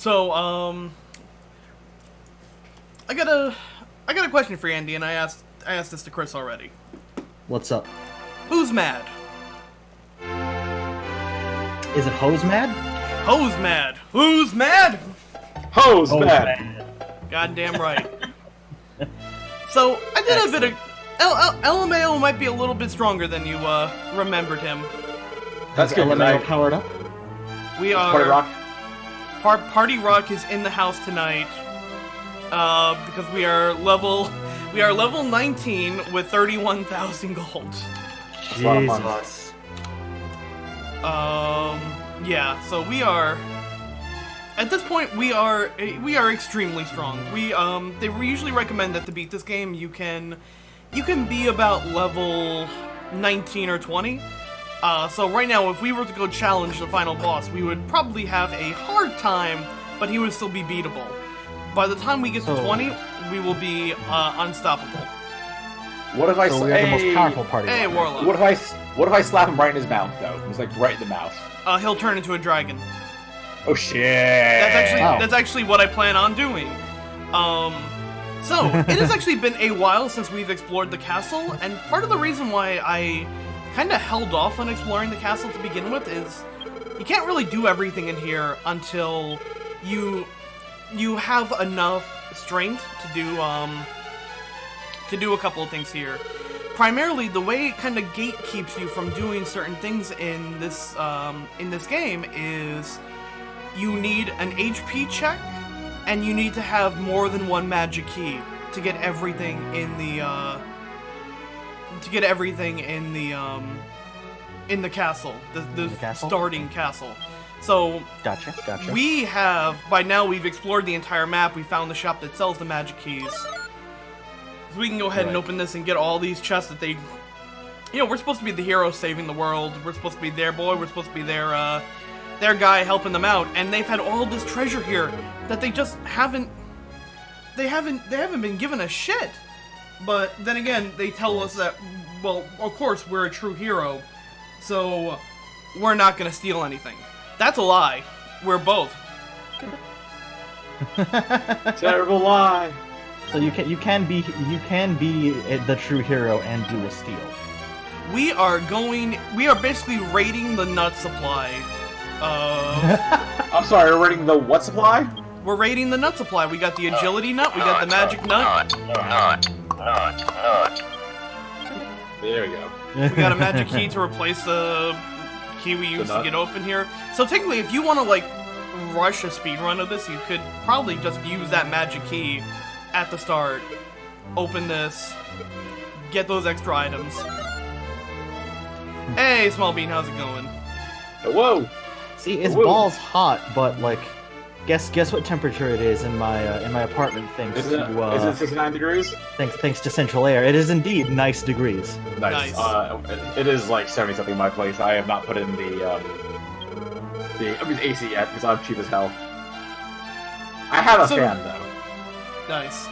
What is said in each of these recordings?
So, I got a question for you, Andy, and I asked this to Chris already. What's up? Who's mad? Is it HOE'S mad? HOE'S mad. Who's mad? HOE'S mad. Goddamn right. So, I did a bit of... LMAO might be a little bit stronger than you remembered him. That's good. LMAO powered up? We are... Party Rock? Party Rock is in the house tonight. Because we are level 19 with 31,000 gold. That's a lot of money. Jesus. Yeah, so we are... At this point, we are extremely strong. They usually recommend that to beat this game, you can be about level 19 or 20. So right now, if we were to go challenge the final boss, we would probably have a hard time, but he would still be beatable. By the time we get to 20, we will be unstoppable. What if I So we have the most powerful party. Hey, right? Warlock. What if I slap him right in his mouth though? He's like right in the mouth. He'll turn into a dragon. Oh shit! That's actually what I plan on doing. So it has actually been a while since we've explored the castle, and part of the reason why I kind of held off on exploring the castle to begin with is you can't really do everything in here until you have enough strength to do a couple of things here. Primarily, the way it kind of gatekeeps you from doing certain things in this game is you need an HP check, and you need to have more than one magic key to get everything in the castle, the castle? starting castle. So Gotcha. we have, by now we've explored the entire map. We found the shop that sells the magic keys. So we can go ahead and open this and get all these chests that they... we're supposed to be the heroes saving the world. We're supposed to be their boy. We're supposed to be their guy helping them out. And they've had all this treasure here that they just haven't... They haven't been given a shit. But then again, they tell us that, well, of course, we're a true hero. So we're not going to steal anything. That's a lie. We're both. Terrible lie. So you can be the true hero and do a steal. We are basically raiding the nut supply. I'm sorry, we're raiding the what supply? We're raiding the nut supply. We got the agility nut, we got the magic nut. There we go. We got a magic key to replace the key we used to get open here. So technically, if you want to like rush a speedrun of this, you could probably just use that magic key at the start. Open this, get those extra items. Hey, Small Bean, how's it going? Whoa! See, it's Whoa. balls hot, but like, guess what temperature it is in my apartment thanks Is it to 69 degrees? thanks to central air. It is indeed nice degrees. Nice. Nice. It is like 70 something in my place. I have not put in the AC yet because I'm cheap as hell. I have a fan though. Nice.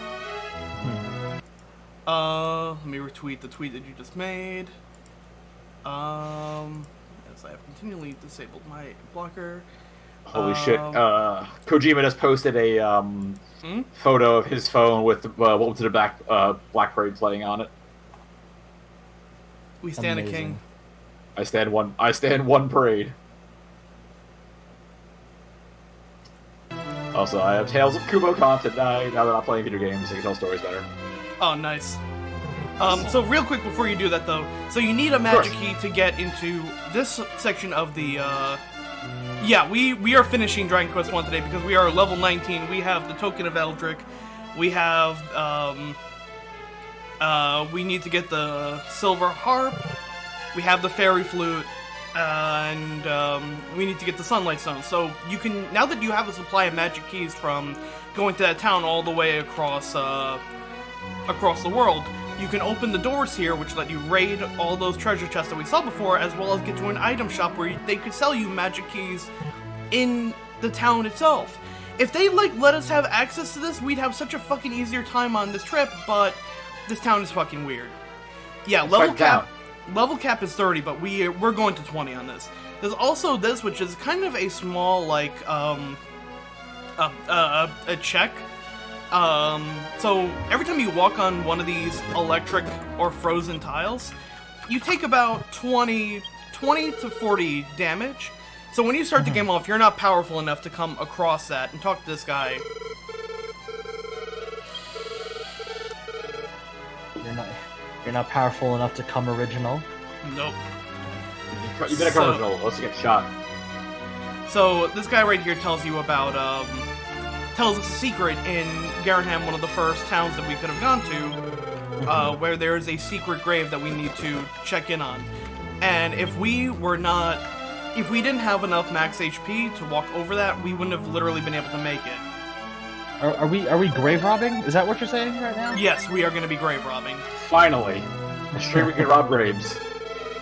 Let me retweet the tweet that you just made. As I have continually disabled my blocker. Holy shit! Kojima just posted a photo of his phone with Welcome to the Black Parade playing on it. We stand Amazing. a king. I stand one parade. Also, I have Tales of Kubo content now that I'm not playing video games. I can tell stories better. Oh, nice. So real quick before you do that though, so you need a magic key to get into this section of the, yeah, we are finishing Dragon Quest 1 today because we are level 19. We have the Token of Eldrick. We have, we need to get the Silver Harp. We have the Fairy Flute. And we need to get the Sunlight Stone. So you can, now that you have a supply of magic keys from going to that town all the way across the world, you can open the doors here, which let you raid all those treasure chests that we saw before, as well as get to an item shop where they could sell you magic keys in the town itself. If they let us have access to this, we'd have such a fucking easier time on this trip. But this town is fucking weird. Yeah, level cap is 30, but we're going to 20 on this. There's also this, which is kind of a small, like, A check. So every time you walk on one of these electric or frozen tiles, you take about 20 to 40 damage. So when you start the game off, you're not powerful enough to come across that and talk to this guy. You're not powerful enough to come original. Nope. You better come original. Let's get shot. So this guy right here tells you about tells us a secret in Garanham, one of the first towns that we could have gone to, where there is a secret grave that we need to check in on. And if we didn't have enough max HP to walk over that, we wouldn't have literally been able to make it. Are we grave robbing? Is that what you're saying right now? Yes, we are going to be grave robbing. Finally, a stream we can rob graves.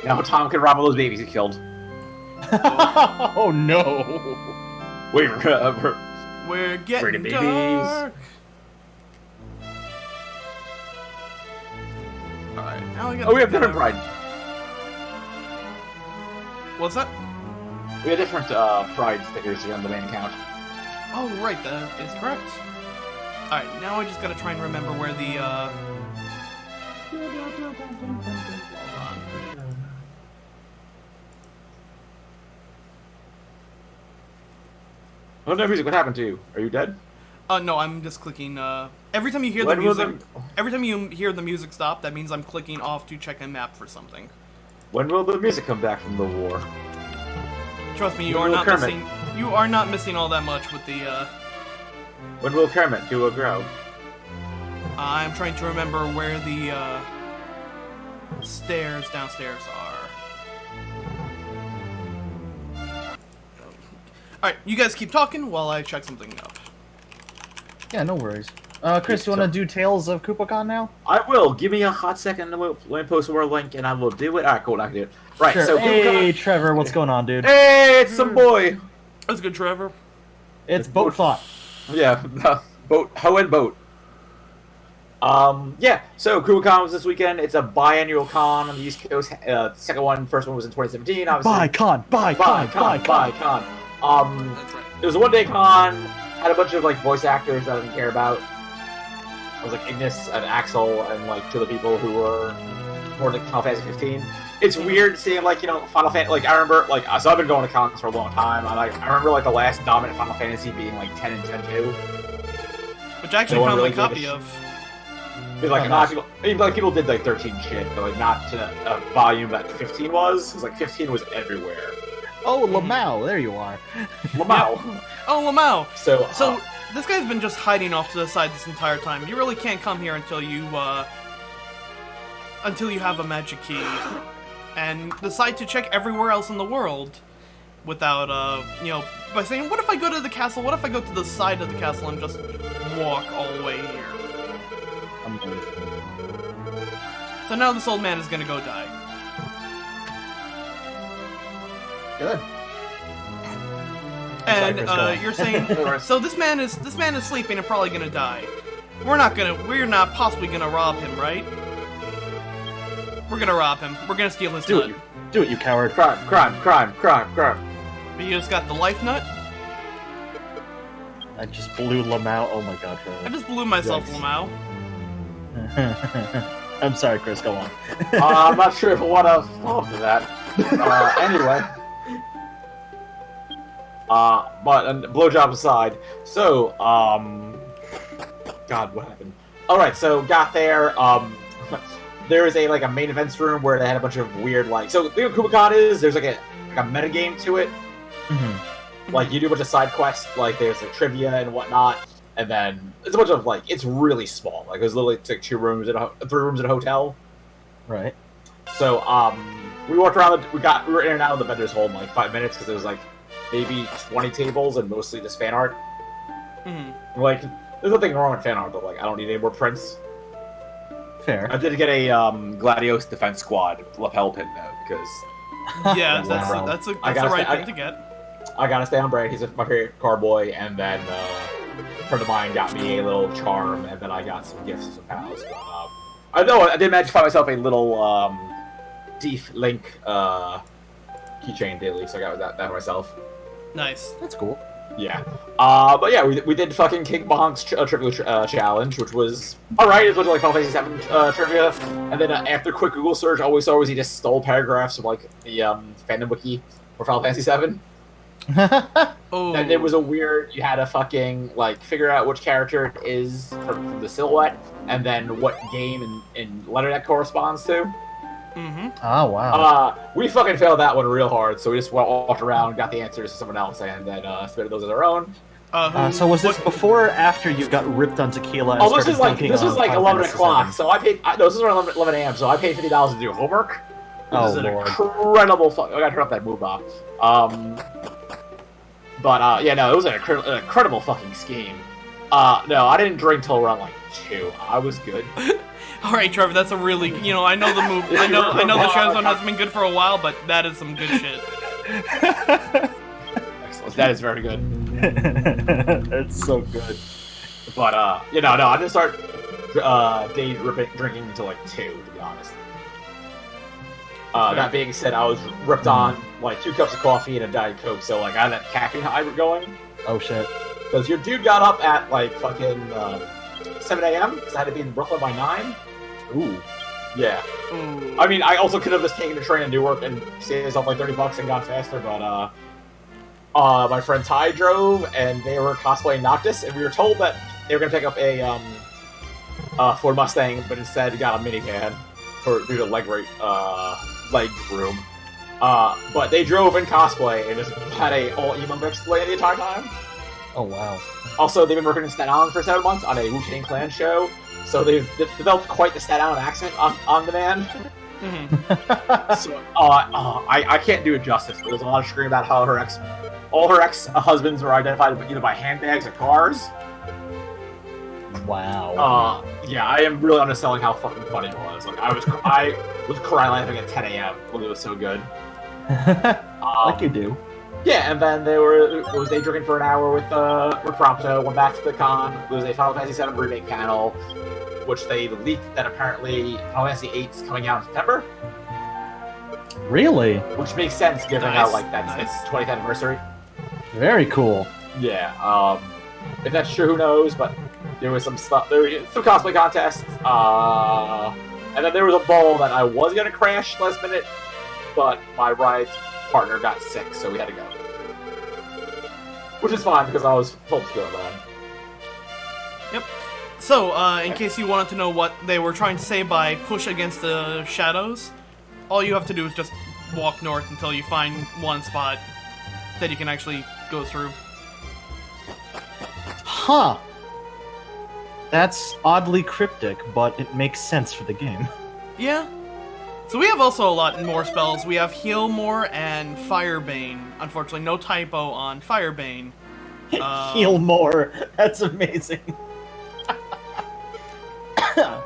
Now Tom can rob all those babies he killed. Oh no! We're getting babies. dark. Alright, now we got. Oh, we have different pride. What's that? We have different pride stickers here on the main account. Oh, right, that is correct. Alright, now I just gotta try and remember where the, Hold on. Oh no, music, what happened to you? Are you dead? No, I'm just clicking, every time you hear every time you hear the music stop, that means I'm clicking off to check a map for something. When will the music come back from the war? Trust me, you are not missing all that much with the, When will Kermit do a grow? I'm trying to remember where the, stairs downstairs are. Alright, you guys keep talking while I check something up. Yeah, no worries. Chris, you want to do Tales of KoopaCon now? I will. Give me a hot second. Let me post a word link, and I will do it. Alright, cool. I can do it. Right. Sure. So, hey, Trevor, what's going on, dude? Hey, it's some boy. That's good, Trevor. It's boat thought. Yeah, boat. HOE'S boat. Yeah. So, KoopaCon was this weekend. It's a biannual con on the East Coast. Second one, first one was in 2017. Obviously. Buy con. That's right. It was a one-day con. Had a bunch of like voice actors that I didn't care about. It was like Ignis and Axel and like two other people who were more like Final Fantasy 15. It's weird seeing like, you know, Final Fantasy. Like I remember like so I've been going to cons for a long time. I remember like the last dominant Final Fantasy being like 10 and 10-2. Which I actually No one found really my gave a copy of. Because like a lot of people, I mean, like people did like 13 shit, but like not to a volume that 15 was. Because like 15 was everywhere. Oh, Lamau, there you are. Lamau. Oh, Lamau. So this guy's been just hiding off to the side this entire time. You really can't come here until you have a magic key, and decide to check everywhere else in the world, without you know, by saying, what if I go to the castle? What if I go to the side of the castle and just walk all the way here? So now this old man is gonna go die. Good. And Chris, you're saying, so this man is sleeping and probably gonna die. We're not possibly gonna rob him, right? We're gonna rob him. We're gonna steal his nut. Do it, you coward. crime. But you just got the life nut? I just blew Lamau. Oh my god, Trevor. I just blew myself, Yikes. Lamau. I'm sorry, Chris, go on. I'm not sure if I want to follow up to that. Anyway. But blowjob aside, so God, what happened? All right, so got there. There is a main events room where they had a bunch of weird so the KoopaCon is there's like a metagame to it. Mm-hmm. Like you do a bunch of side quests, like there's like trivia and whatnot, and then it's a bunch of it's really small. Like there's literally like 3 rooms in a hotel. Right. So we walked around. We were in and out of the vendor's hall in like 5 minutes because it was like maybe 20 tables and mostly just fan art. Mm-hmm. Like there's nothing wrong with fan art, but I don't need any more prints. Fair. I did get a Gladios Defense Squad lapel pin though because Yeah, Wow. that's the right thing to get. I gotta stay on brand. He's my favorite carboy, and then a friend of mine got me a little charm, and then I got some gifts and some pals. But, I know I did manage to find myself a little Deef Link keychain daily, so I got that myself. Nice. That's cool. Yeah. But yeah, we did fucking King Bonk's trivia challenge, which was alright. It was like Final Fantasy 7 trivia. And then after quick Google search, all we saw was he just stole paragraphs from like the fandom wiki for Final Fantasy 7. Oh. Then there was a weird. You had to fucking like figure out which character it is from the silhouette, and then what game and letter that corresponds to. Mm-hmm. Oh, wow. We fucking failed that one real hard, so we just walked around, got the answers to someone else, and then submitted those as our own. So was this before or after you got ripped on tequila? And Oh, this started was like dunking on 11 Final o'clock. Fantasy So I paid. No, this was around 11 a.m. So I paid $50 to do homework. Which Oh, is an Lord. incredible. I gotta turn up that move box. But yeah, no, it was an incredible fucking scheme. No, I didn't drink till around like 2. I was good. All right, Trevor, that's a really, I know the move. I know the show zone hasn't been good for a while, but that is some good shit. Excellent. That is very good. That's so good. But no, I didn't start day drinking until like 2, to be honest. That being said, I was ripped on like 2 cups of coffee and a Diet Coke, so like I had that caffeine high going. Oh shit. Because your dude got up at like fucking 7 a.m. because I had to be in Brooklyn by 9. Ooh. Yeah. Ooh. I mean, I also could have just taken the train and do work and saved myself like $30 and gone faster, but my friend Ty drove and they were cosplaying Noctis, and we were told that they were gonna pick up a Ford Mustang, but instead got a minivan due to leg room. But they drove in cosplay and just had a all emo display the entire time. Oh wow. Also, they've been working in Staten Island for 7 months on a Wu-Tang Clan show, so they've developed quite the Staten Island accent on demand. Mm-hmm. So, I can't do it justice. There's a lot of screaming about how all her ex-husbands were identified either by handbags or cars. Wow. Yeah, I am really underselling how fucking funny it was. Like, I was crying laughing at 10 a.m. when it was so good. Like you do. Yeah, and then it was day drinking for an hour with Prompto, went back to the con. There was a Final Fantasy 7 remake panel, which they leaked that apparently Final Fantasy 8 is coming out in September. Really? Which makes sense given how like that's its 20th anniversary. Very cool. Yeah. If that's true, who knows? But there was some stuff. There were some cosplay contests. And then there was a ball that I was gonna crash last minute, but my ride's partner got sick, so we had to go. Which is fine because I was full to go then. Yep. So, in case you wanted to know what they were trying to say by push against the shadows, all you have to do is just walk north until you find one spot that you can actually go through. Huh. That's oddly cryptic, but it makes sense for the game. Yeah. So we have also a lot more spells. We have Heal More and Firebane. Unfortunately, no typo on Firebane. Heal more. That's amazing. The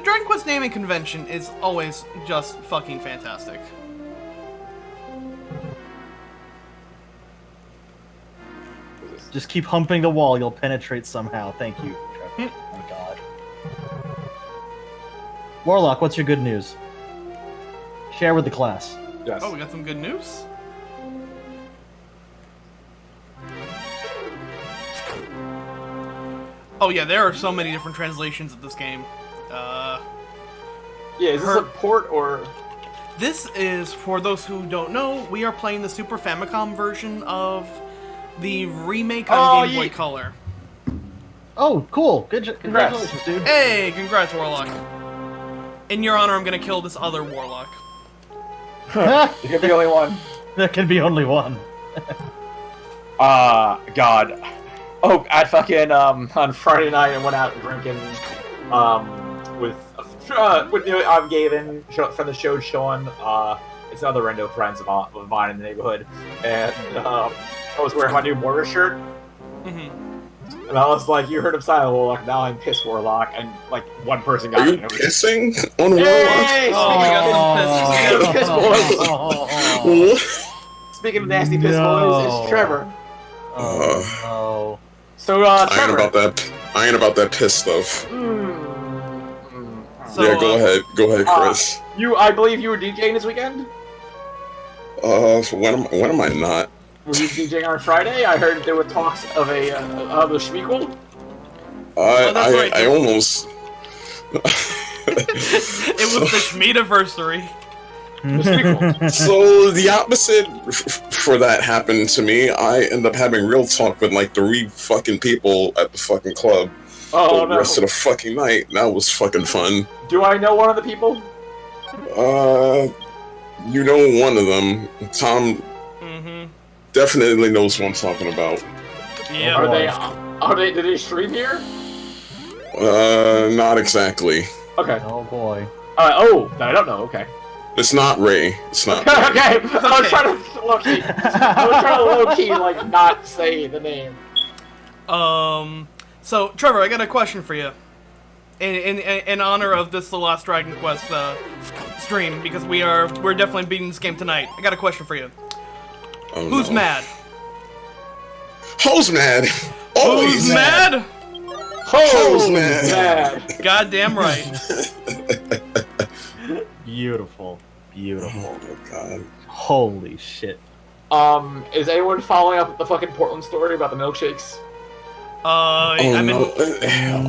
Dragon Quest naming convention is always just fucking fantastic. Just keep humping the wall, you'll penetrate somehow. Thank you, Trevor. Oh my god. Warlock, what's your good news? Share with the class. Yes. Oh, we got some good news. Oh yeah, there are so many different translations of this game. Yeah, is this a port or? This is, for those who don't know, we are playing the Super Famicom version of the remake on Game Boy Color. Oh, cool. Congratulations, dude. Hey, congrats, Warlock. In your honor, I'm gonna kill this other Warlock. You can be the only one. There can be only one. God. Oh, I fucking, on Friday night I went out drinking, with Gavin, from the show, Sean, it's another rando friends of mine in the neighborhood, and, I was wearing my new Mortar shirt, Mm-hmm. and I was like, you heard of Silent Warlock, now I'm pissed Warlock, and, like, one person got Are you me. pissing on Warlock? Hey, Oh, speaking of piss boys, speaking of nasty piss boys, it's Trevor. Oh, no. So, I Trevor. ain't about that piss stuff. So, Yeah, go ahead, Chris. I believe you were DJing this weekend? When am I not? were you DJing on Friday? I heard there were talks of a Schmeequel. that's right. I almost. It was the Schmeediversary. The Schmeequel. So the opposite for that happened to me. I ended up having real talk with like 3 fucking people at the fucking club Oh the rest of the fucking night. That was fucking fun. Do I know one of the people? You know one of them. Tom definitely knows what I'm talking about. Yeah. Are they? Did they stream here? Not exactly. Okay. Oh boy. Oh, I don't know. Okay. It's not Ray. It's not Ray. Okay. I was trying to low-key. low-key, like, not say the name. So Trevor, I got a question for you. In honor of this The Lost Dragon Quest stream, because we're definitely beating this game tonight. I got a question for you. Oh, Who's no. mad? Who's mad? Always Who's mad? Who's mad? Goddamn right. Beautiful. Beautiful. Oh my god. Holy shit. Is anyone following up the fucking Portland story about the milkshakes?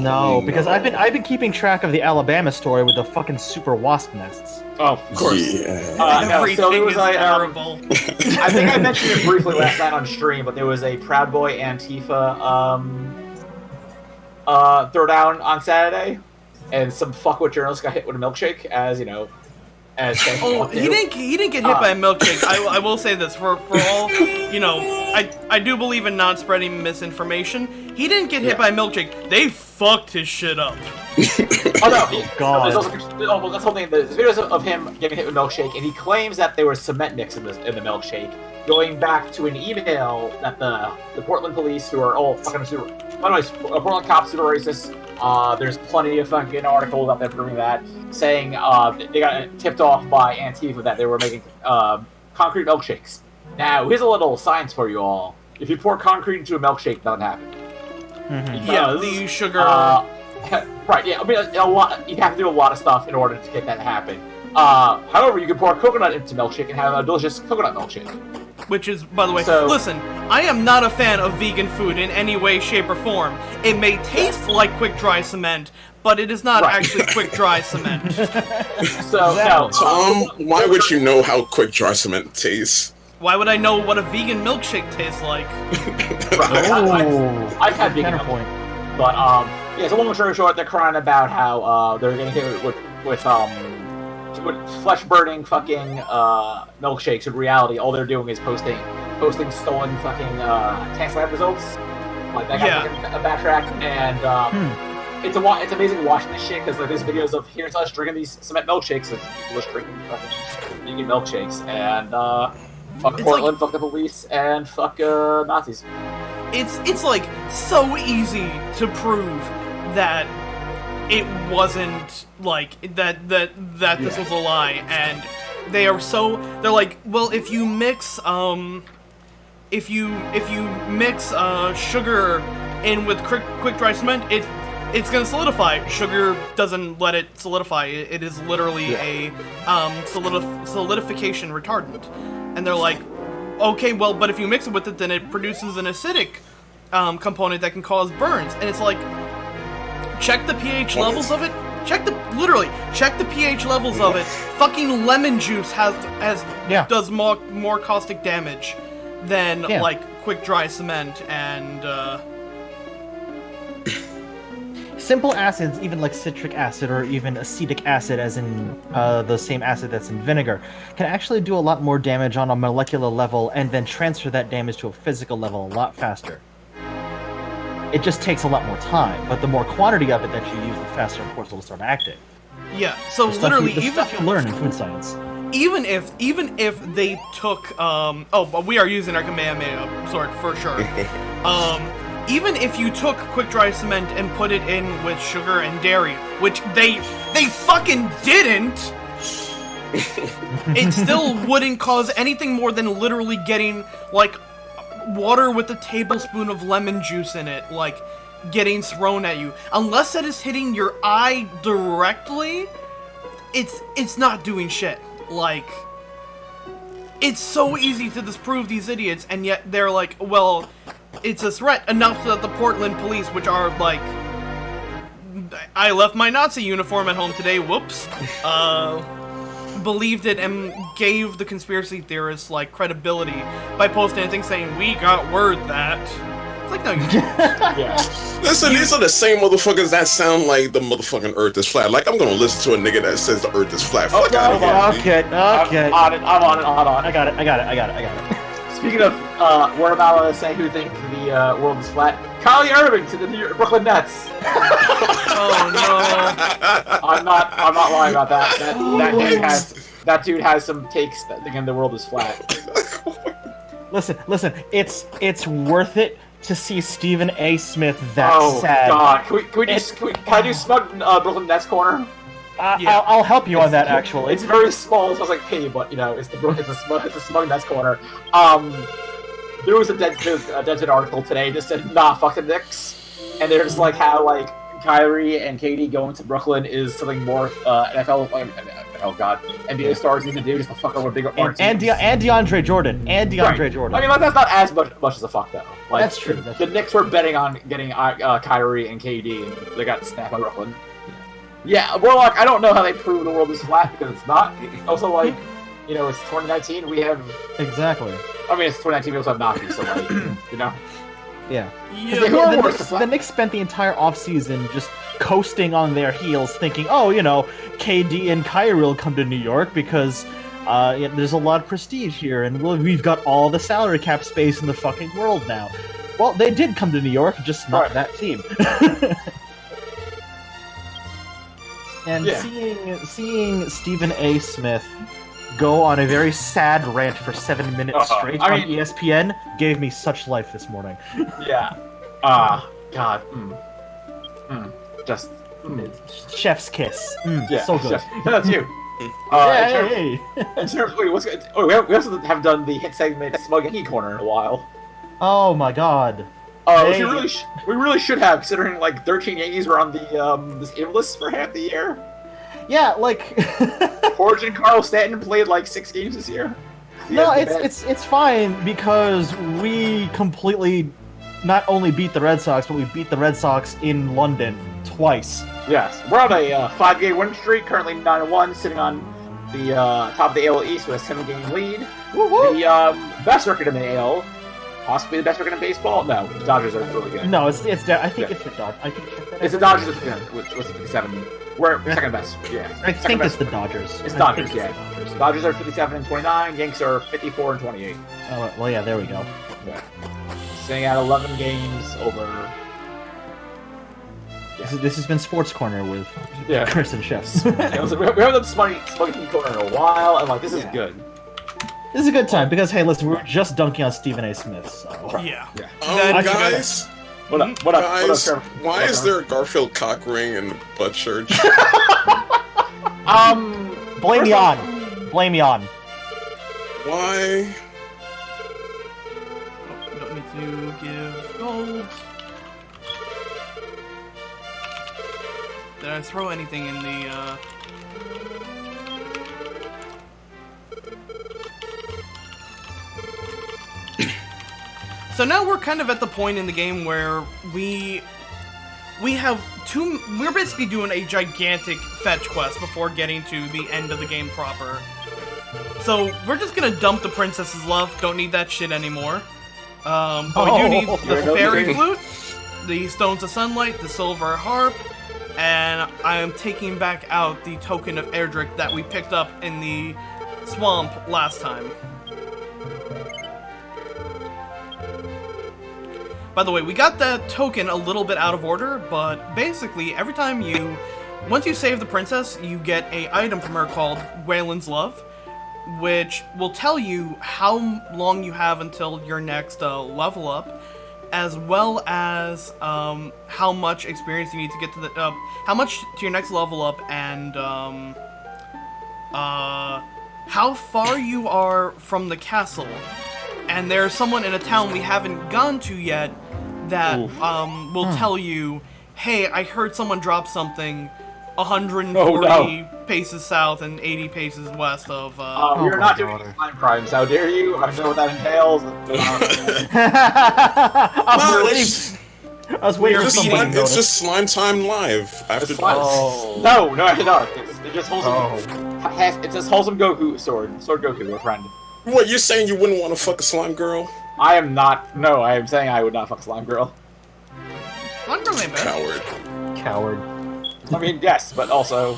No, because I've been keeping track of the Alabama story with the fucking super wasp nests. Oh, of course. Yeah. Everything so there was is a, terrible. I think I mentioned it briefly last night on stream, but there was a Proud Boy Antifa throwdown on Saturday, and some fuckwit journalist got hit with a milkshake, as you know. Oh, he didn't get hit by a milkshake. I will say this for all, you know, I do believe in not spreading misinformation. He didn't get hit by a milkshake. They fucked his shit up. Oh no! God. There's also, well, that's something. There's videos of him getting hit with a milkshake, and he claims that there was cement mix in the milkshake, going back to an email that the Portland police, who are all fucking super, Portland cops super racist. There's plenty of fucking articles out there proving that, saying they got tipped off by Antifa that they were making concrete milkshakes. Now, here's a little science for you all. If you pour concrete into a milkshake, nothing happens. Yeah, the sugar. Right, yeah, I mean, a lot. You have to do a lot of stuff in order to get that to happen. However, you can pour coconut into milkshake and have a delicious coconut milkshake. Which is, by the way, So- listen, I am not a fan of vegan food in any way, shape, or form. It may taste like quick-dry cement, but it is not Right. actually quick-dry cement. So, no. Tom, why would you know how quick dry cement tastes? Why would I know what a vegan milkshake tastes like? I've had vegan milk, Counterpoint. but yeah. So long story short, they're crying about how they're getting hit with flesh burning fucking milkshakes. In reality, all they're doing is posting stolen fucking test lab results. Like that got fucking a backtrack, and it's amazing watching this shit because like there's videos of here's us drinking these cement milkshakes, and people just drinking fucking vegan milkshakes, and fuck It's Portland, fuck the police, and fuck Nazis. It's like so easy to prove that it wasn't like that this was a lie, and they're like, well, if you mix sugar in with quick dry cement, it's gonna solidify. Sugar doesn't let it solidify. It is literally a solidification retardant. And they're like, okay, well, but if you mix it with it, then it produces an acidic component that can cause burns. And it's like, check the pH levels of it. Check the pH levels of it. Fucking lemon juice does more caustic damage than like quick dry cement and Simple acids, even like citric acid or even acetic acid, as in the same acid that's in vinegar, can actually do a lot more damage on a molecular level and then transfer that damage to a physical level a lot faster. It just takes a lot more time, but the more quantity of it that you use, the faster, of course, it'll start acting. yeah. So The literally, stuff you learn in food science. even if they took but we are using our Kamehameha sword for sure. Even if you took quick dry cement and put it in with sugar and dairy, which they fucking didn't, it still wouldn't cause anything more than literally getting like water with a tablespoon of lemon juice in it, like getting thrown at you. Unless it is hitting your eye directly, it's not doing shit. Like, It's so easy to disprove these idiots, and yet they're like, well, it's a threat enough that the Portland police, which are like, I left my Nazi uniform at home today, whoops, believed it and gave the conspiracy theorists, like, credibility by posting things saying, we got word that. It's like, no, you didn't. Yeah. Listen, these are the same motherfuckers that sound like the motherfucking Earth is flat. Like, I'm gonna listen to a nigga that says the Earth is flat. Fuck Okay, out of here. Okay. I'm on it. I got it. Speaking of, we're about to say who thinks the world is flat. Kyrie Irving to the Brooklyn Nets. Oh, no. I'm not lying about that. That dude has some takes that thinking the world is flat. Listen. It's worth it to see Stephen A. Smith that sad. Oh God! Can I do smug Brooklyn Nets corner? Yeah. I'll help you on that. Actually, It's very small. It smells like pee, but you know, it's a smug Nets corner. There was a Deadspin article today that said, "Nah, fuck the Knicks," and they're just like how like Kyrie and KD going to Brooklyn is something more NFL. NBA stars need to do just to fuck over bigger and DeAndre Jordan. Jordan. I mean, like, that's not as much as a fuck though. Like, That's true. The Knicks were betting on getting Kyrie and KD, and they got snapped by Brooklyn. Yeah, Warlock. I don't know how they prove the world is flat because it's not. Also, like, you know, it's 2019. We have Exactly. I mean, it's 2019. We also have Nazis, so like, you know. Yeah. Yeah. The Knicks spent the entire offseason just coasting on their heels, thinking, oh, you know, KD and Kyrie will come to New York because there's a lot of prestige here, and we've got all the salary cap space in the fucking world now. Well, they did come to New York, just not that team. And seeing Stephen A. Smith go on a very sad rant for 7 minutes straight on ESPN gave me such life this morning. Yeah. God. Just. Chef's kiss. Yeah. So good. That's you. Hey. We also have done the hit segment Smug Yankee Corner in a while. Oh my god. We really should have, considering like 13 Yankees were on the this game list for half the year. Yeah, like Origin Carl Stanton played like 6 games this year. No, it's fine because we completely not only beat the Red Sox, but we beat the Red Sox in London twice. Yes, we're on a 5-game win streak, currently 9-1, sitting on the top of the AL East with a 7-game lead. Woo-hoo. The best record in the AL. Possibly the best record in baseball? No, the Dodgers are really good. No, I think it's the Dodgers. It's the Dodgers with 57. We're second best. Yeah. I think it's the Dodgers. It's Dodgers, yeah. Dodgers are 57 and 29. Yanks are 54 and 28. Oh, well, yeah, there we go. Yeah. Sitting at 11 games over. Yeah. This has been Sports Corner with Chris and Chefs. We haven't done Smuggy Corner in a while, and like this is good. This is a good time because, hey, listen, we were just dunking on Stephen A. Smith, so... Yeah. Guys, What up, guys, Trevor? why is there a Garfield cock ring in the butt church? Blame me on. Blame me on. Why? Don't need to give gold. Did I throw anything in the, So now we're kind of at the point in the game where we're basically doing a gigantic fetch quest before getting to the end of the game proper. So we're just gonna dump the Princess's Love, don't need that shit anymore. But we do need the Fairy Flute, the Stones of Sunlight, the Silver Harp, and I am taking back out the Token of Erdrick that we picked up in the swamp last time. By the way, we got that token a little bit out of order, but basically every time once you save the princess, you get a item from her called Waylon's Love, which will tell you how long you have until your next level up, as well as how much experience you need to get to how much to your next level up, and how far you are from the castle. And there's someone in a town we haven't gone to yet that will tell you, hey, I heard someone drop something. 140 Oh, no. paces south and 80 paces west of. We Oh are my not doing God. slime crimes. How dare you? I know what that entails. I was waiting We're for It's just somebody to slime, it's notice. just slime time live after Oh. No. It's just wholesome. Oh. It's this wholesome Goku sword Goku, your friend. What, you're saying you wouldn't want to fuck a slime girl? I am not. No, I am saying I would not fuck a slime girl. Slime girl ain't bad. Coward. Coward. I mean, yes, but also.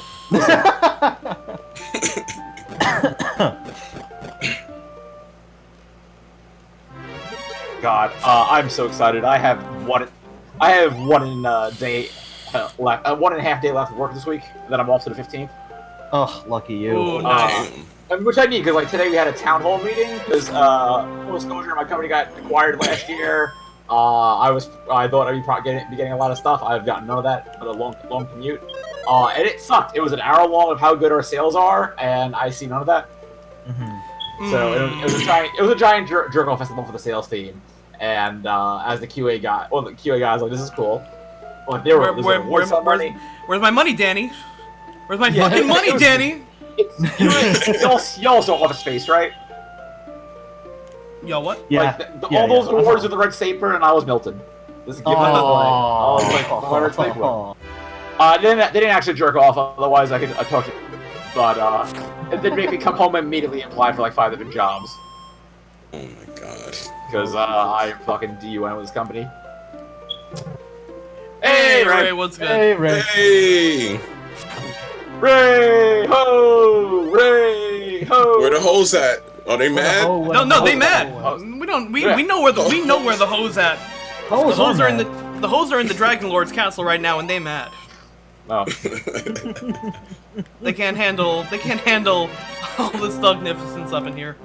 God, I'm so excited. I have one day left. 1.5 day left of work this week. Then I'm off to the 15th. Oh, lucky you. Ooh, nice. And which I need because like today we had a town hall meeting because full disclosure, my company got acquired last year. I thought I'd be getting a lot of stuff. I've gotten none of that, but a long commute. And it sucked. It was an hour long of how good our sales are, and I see none of that. Mm-hmm. So it was a giant jerk off festival for the sales team. And as the QA guy, the QA guy was like, "This is cool." Well, there was an award ceremony. Where's my money, Danny? Where's my Yeah, fucking it money, was- Danny? You also have a space, right? Yo, what? Yeah. Like, Yeah, all those yeah. awards with the red saber, and I was Milton. This is given another way. I was like, the red saber. They didn't actually jerk off, otherwise I talk to you. But it did make me come home and immediately apply for like 5 different jobs. Oh my god. Because I am fucking DUN with this company. Hey, Ray! Ray, what's good? Hey, Ray. Hey! Ray! Ho! Ray! Ho! Where the hoes at? Are they mad? No, they mad. Oh. We know where the hoes at. The hoes are in the hoes are in the Dragon Lord's castle right now, and they mad. Oh. They can't handle all this thugnificence up in here.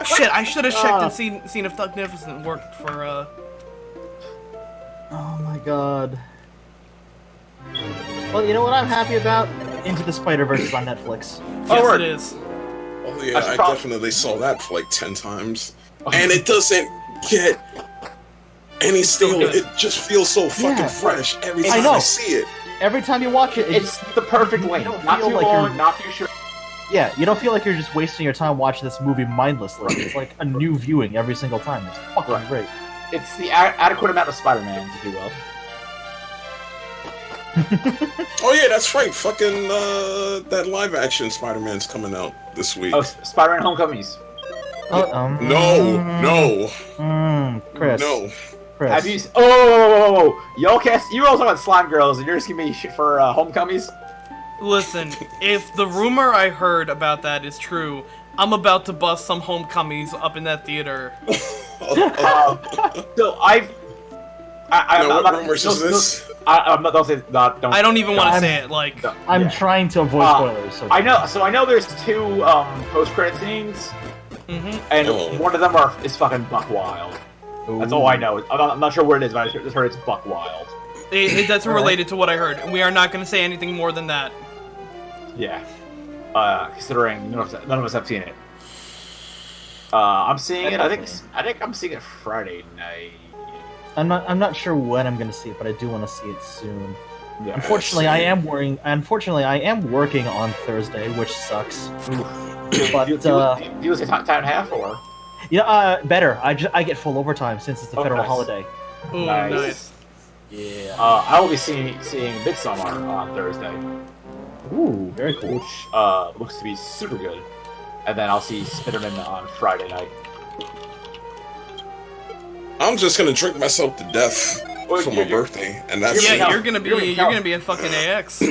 Shit, I should have checked and seen if Thugnificent worked for Oh my god. Well, you know what I'm happy about? Into the Spider-Verse is on Netflix. Oh, yes, word. it is. Oh yeah, I definitely saw that for like 10 times. Oh. And it doesn't get any stale. good. It just feels so fucking Yeah. fresh every I time know. I see it. Every time you watch it, It's the perfect length. don't Not feel too like long, you're- not too short. yeah, you don't feel like you're just wasting your time watching this movie mindlessly. It's like a new viewing every single time. It's fucking Right. great. It's the adequate amount of Spider-Mans, if you will. Oh yeah, that's right. Fucking that live action Spider-Man's coming out this week. Oh, Spider-Man Homecomings. No, Chris. no. Chris. Have you? Oh, y'all cast. You were all talking about slime girls, and you're just giving me shit for Homecomings. Listen, if the rumor I heard about that is true, I'm about to bust some homecomings up in that theater. So I'm Now, what not, rumors is this? I'm not. Don't say not. Don't. I don't even want to I'm- say it. Like, No, I'm yeah. trying to avoid spoilers. So I know. So I know there's 2 post-credit scenes, mhm. and Oh. one of them is fucking buck wild. That's all I know. I'm not sure where it is, but I just heard it's buck wild. That's related to what I heard. We are not going to say anything more than that. Yeah. Considering none of us have seen it. I'm seeing it. I think I'm seeing it Friday night. I'm not sure when I'm gonna see it, but I do want to see it soon. Yeah. Unfortunately, I am working on Thursday, which sucks. But Do you lose a time and a half or? yeah, better. I get full overtime since it's a Oh, federal nice. holiday. Ooh, Nice. nice. Yeah. I will be seeing Midsommar on Thursday, Ooh, very cool. which looks to be super good. And then I'll see Spider-Man on Friday night. I'm just gonna drink myself to death Well, for my birthday, and that's Yeah, it. Yeah. you're gonna be in fucking AX.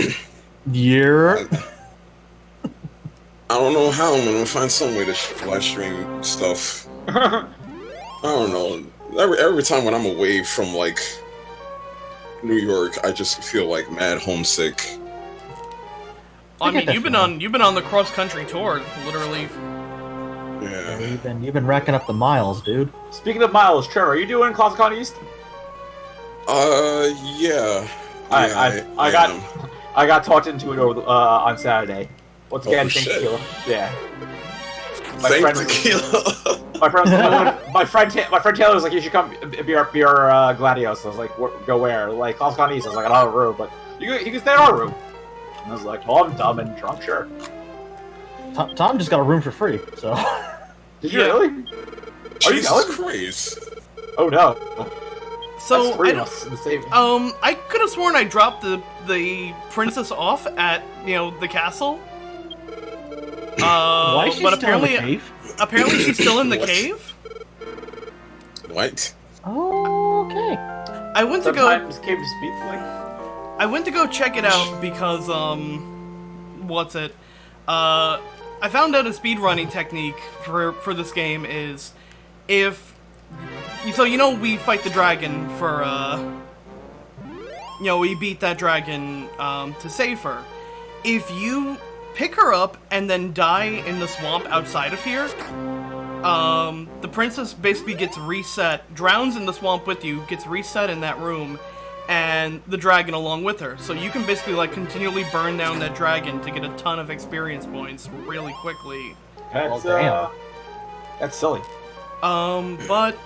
Year. I don't know how I'm gonna find some way to live stream stuff. I don't know. Every time when I'm away from like New York, I just feel like mad homesick. I get mean, that you've been on the cross country tour, literally. Yeah. You've been racking up the miles, dude. Speaking of Miles, Trevor, are you doing ClassicCon East? Yeah. I got talked into it over on Saturday. Once again, for thanks shit. Tequila. Yeah. My Thank friend- tequila. My friend Taylor was like, "You should come be our Gladios." So I was like, "Go where?" Like, Clown East. I was like, "I don't have a room, but you can stay in our room." And I was like, "Well, I'm dumb and drunk, sure." Tom just got a room for free, so. Did you really? Jesus Christ! Oh no. So That's three of us in the same. I could have sworn I dropped the princess off at the castle. Why is she but still in the cave? Apparently she's still in the What? cave. What? Oh, okay. I went Sometimes caves speak like. I went to go check it out because what's it? I found out a speedrunning technique for this game is if we fight the dragon for we beat that dragon to save her. If you pick her up and then die in the swamp outside of here, the princess basically gets reset, drowns in the swamp with you, gets reset in that room, and the dragon along with her. So you can basically like continually burn down that dragon to get a ton of experience points really quickly. That's silly. But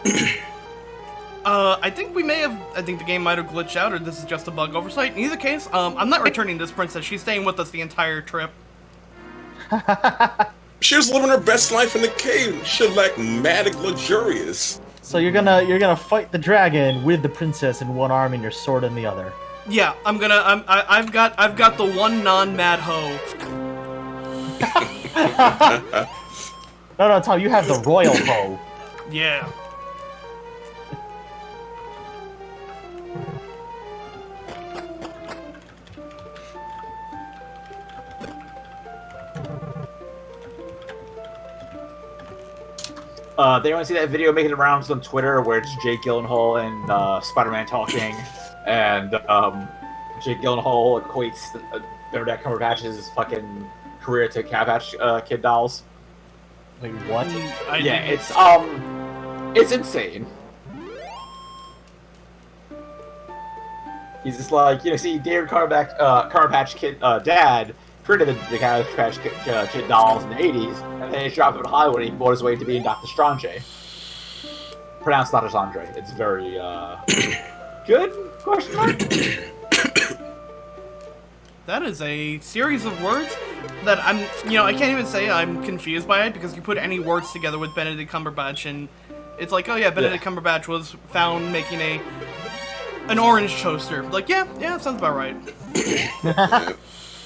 I think the game might have glitched out, or this is just a bug oversight. In either case, I'm not returning this princess. She's staying with us the entire trip. She was living her best life in the cave. She was like mad luxurious. So you're gonna fight the dragon with the princess in one arm and your sword in the other. Yeah, I've got the one non-mad hoe. No, Tom, you have the royal hoe. Yeah. They want to see that video making the rounds on Twitter where it's Jake Gyllenhaal and Spider-Man talking, and Jake Gyllenhaal equates Benedict Cumberbatch's fucking career to Cabbage Kid dolls. Wait, what? It's insane. He's just like, see, David Cumberbatch Kid dad created the Cabbage Patch Kid dolls in the 80s, and then he dropped them in Hollywood and he bought his way to being Dr. Strange. Pronounced Dr. Strange. It's very, good? Question mark? That is a series of words that I can't even say I'm confused by it, because you put any words together with Benedict Cumberbatch and it's like, oh yeah, Benedict Cumberbatch was found making an orange toaster. Like, yeah, sounds about right.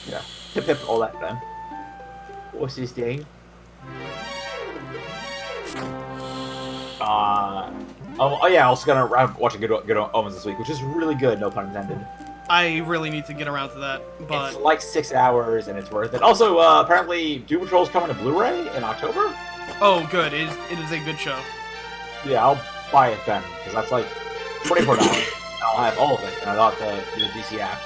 Yeah. Tip, all that then. What's his thing? Also I'm watching Good Omens this week, which is really good, no pun intended. I really need to get around to that, but it's like 6 hours and it's worth it. Also, apparently Doom Patrol's coming to Blu-ray in October. Oh, good. It is a good show. Yeah, I'll buy it then, because that's like $24. I'll have all of it, and I got the DC app.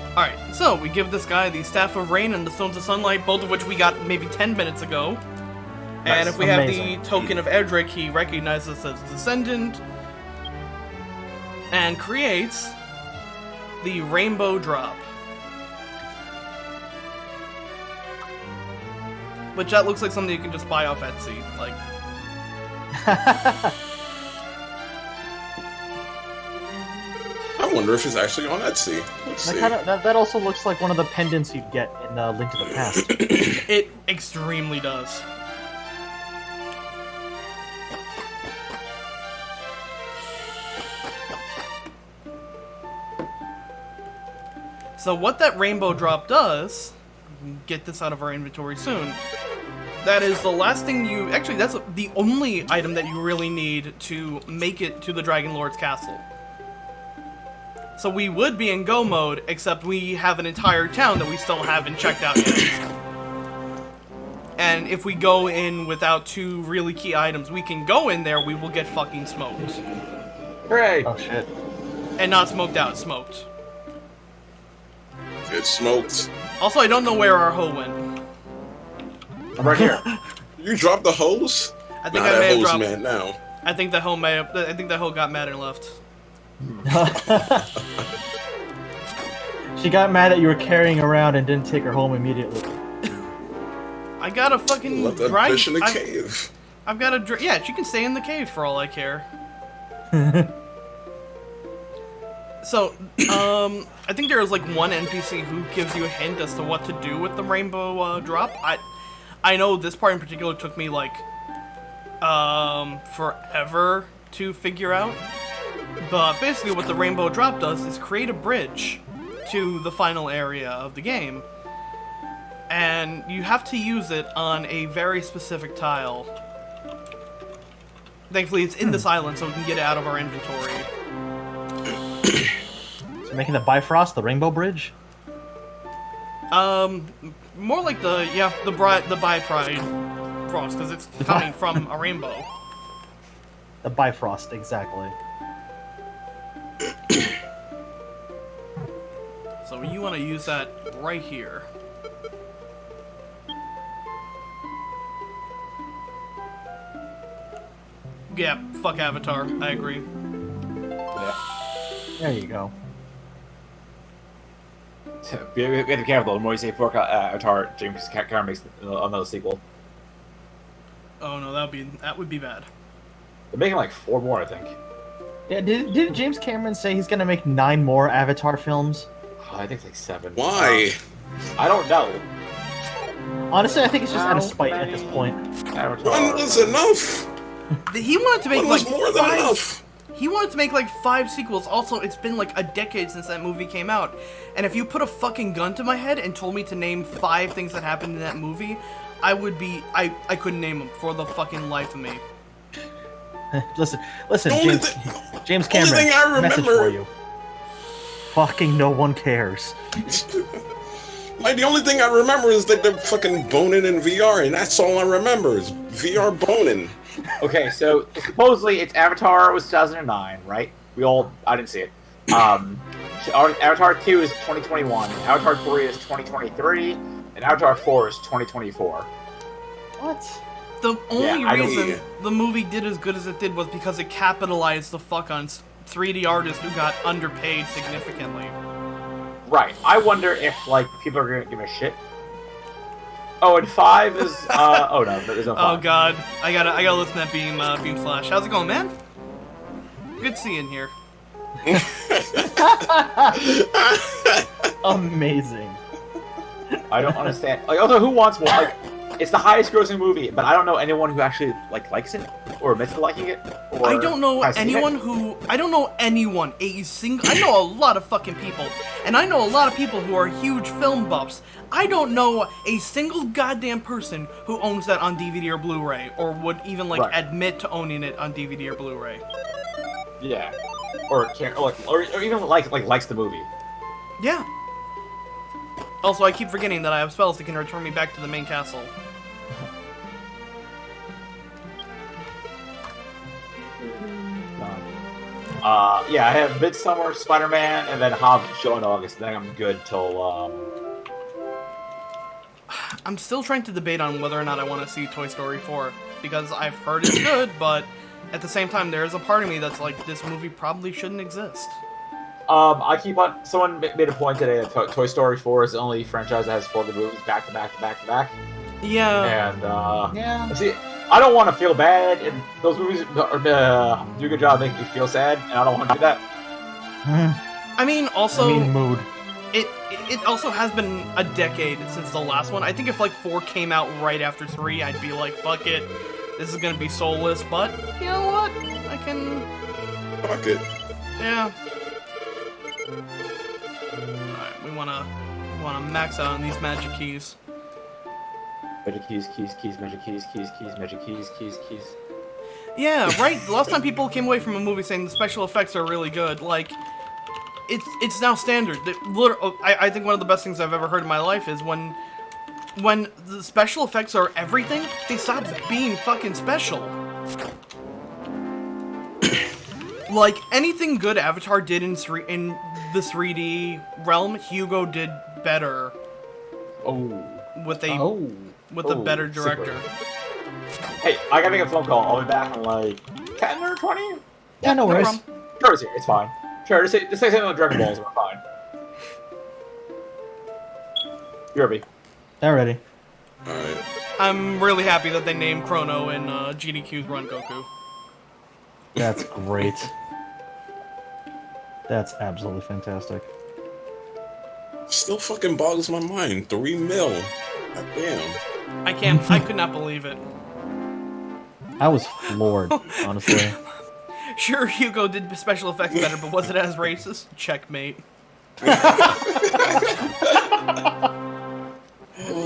Alright, so we give this guy the Staff of Rain and the Stones of Sunlight, both of which we got maybe 10 minutes ago. Nice. And if we have the Token of Edric, he recognizes us as Descendant and creates the Rainbow Drop. Which that looks like something you can just buy off Etsy, like... I wonder if it's actually on Etsy. Let's see. That also looks like one of the pendants you'd get in Link to the Past. It extremely does. So what that rainbow drop does, get this out of our inventory soon, that is the last thing actually that's the only item that you really need to make it to the Dragon Lord's castle. So we would be in go mode, except we have an entire town that we still haven't checked out yet. And if we go in without 2 really key items, we can go in there, we will get fucking smoked. Hooray! Oh shit. And not smoked out, smoked. It's smoked. Also, I don't know where our hoe went. I'm right here. You dropped the hose? I think Nah, I may that have hose dropped. mad now. I think that hoe got mad and left. She got mad that you were carrying around and didn't take her home immediately. I got a fucking Let that dragon. bitch in the cave. I've got a yeah. She can stay in the cave for all I care. So, I think there is like one NPC who gives you a hint as to what to do with the rainbow drop. I know this part in particular took me like forever to figure out. But basically, what the rainbow drop does is create a bridge to the final area of the game, and you have to use it on a very specific tile. Thankfully, it's in this island, so we can get it out of our inventory. So making the Bifrost the Rainbow Bridge? More like the Bi-Pride Frost, because it's coming from a rainbow. The Bifrost, exactly. So you want to use that right here. Yeah, fuck Avatar. I agree. Yeah. There you go. We have to be careful. The more you say fuck Avatar, James Cameron makes another sequel. Oh no, that would be bad. They're making like 4 more, I think. Yeah, did James Cameron say he's gonna make 9 more Avatar films? Oh, I think it's like 7. Why? I don't know. Honestly, I think it's just out of spite at this point. Avatar. One was enough. He wanted to make One was like more than 5 enough. He wanted to make like 5 sequels. Also, it's been like a decade since that movie came out. And if you put a fucking gun to my head and told me to name 5 things that happened in that movie, I couldn't name them for the fucking life of me. listen, James only Cameron, thing I message remember- for you. Fucking no one cares. Like, the only thing I remember is that they're fucking boning in VR, and that's all I remember is VR boning. Okay, so supposedly it's Avatar was 2009, right? I didn't see it. So Avatar 2 is 2021, Avatar 3 is 2023, and Avatar 4 is 2024. What? The only I don't- reason the movie did as good as it did was because it capitalized the fuck on 3D artists who got underpaid significantly. Right. I wonder if like people are gonna give a shit. Oh, and 5 is oh no, there's no 5. Oh god, I gotta listen to that beam slash. How's it going, man? Good seeing here. Amazing. I don't understand. Like, also, who wants more? Like, it's the highest-grossing movie, but I don't know anyone who actually likes it or admits to liking it. Or I don't know has seen anyone it. I know a lot of fucking people, and I know a lot of people who are huge film buffs. I don't know a single goddamn person who owns that on DVD or Blu-ray, or would even like Right. admit to owning it on DVD or Blu-ray. Yeah, or even likes the movie. Yeah. Also, I keep forgetting that I have spells that can return me back to the main castle. Yeah, I have Midsummer, Spider-Man, and then Hobbs show in August. Then I'm good till I'm still trying to debate on whether or not I want to see Toy Story 4, because I've heard it's good, but at the same time, there is a part of me that's like, this movie probably shouldn't exist. I keep on. Someone made a point today that Toy Story 4 is the only franchise that has 4 good movies back to back to back to back. Yeah. And Yeah. see, I don't want to feel bad, and those movies do a good job making me feel sad, and I don't want to do that. I mean, also, mood. it also has been a decade since the last one. I think if like 4 came out right after 3, I'd be like, fuck it, this is gonna be soulless. But you know what? I can. Fuck it. Yeah. Alright, we wanna max out on these magic keys. Magic keys, magic keys, magic keys. Yeah, right. The last time people came away from a movie saying the special effects are really good, like, it's now standard. I think one of the best things I've ever heard in my life is when the special effects are everything, they stop being fucking special. Like, anything good Avatar did in the 3D realm, Hugo did better Oh. with a better director. Hey, I gotta make a phone call. I'll be back in like 10 or 20? Yeah, no worries. problem. Sure, it's here. It's fine. Sure, just say something on Dragon Balls and we're fine. You're ready. They're ready. Alright. I'm really happy that they named Chrono in GDQ's Run Goku. That's great. That's absolutely fantastic. Still fucking boggles my mind. 3 mil. God damn. I could not believe it. I was floored, honestly. Sure, Hugo did special effects better, but was it as racist? Checkmate.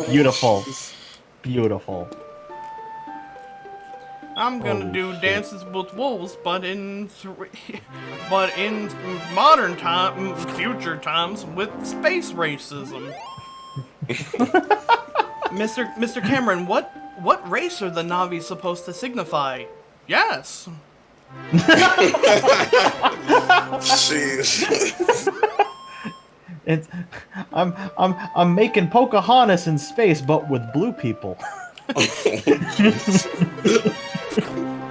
Beautiful. Beautiful. I'm gonna Holy do shit. Dances with Wolves, but in modern time, future times, with space racism. Mr. Cameron, what race are the Na'vi supposed to signify? Yes. Jeez. It's, I'm making Pocahontas in space, but with blue people.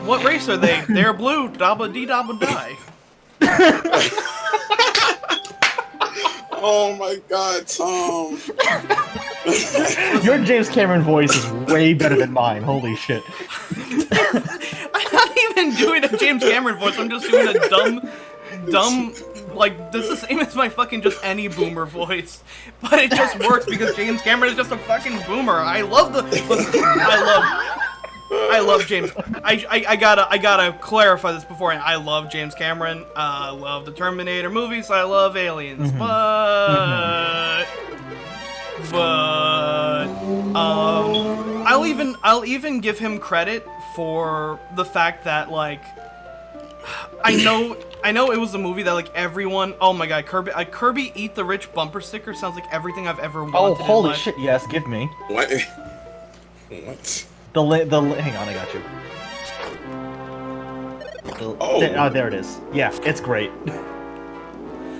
What race are they? They're blue. Dabba dee dabba die. Oh my god, Tom. Your James Cameron voice is way better than mine. Holy shit. I'm not even doing a James Cameron voice. I'm just doing a dumb, like, this is the same as my fucking just any boomer voice. But it just works because James Cameron is just a fucking boomer. I love James. I gotta clarify this beforehand. I love James Cameron. I love the Terminator movies. I love Aliens. But I'll even give him credit for the fact that, like, I know it was a movie that, like, everyone. Oh my god, Kirby Eat the Rich bumper sticker sounds like everything I've ever wanted. Oh, holy in life. shit! Yes, give me. What? What? Hang on, I got you. Oh. There it is. Yeah, it's great.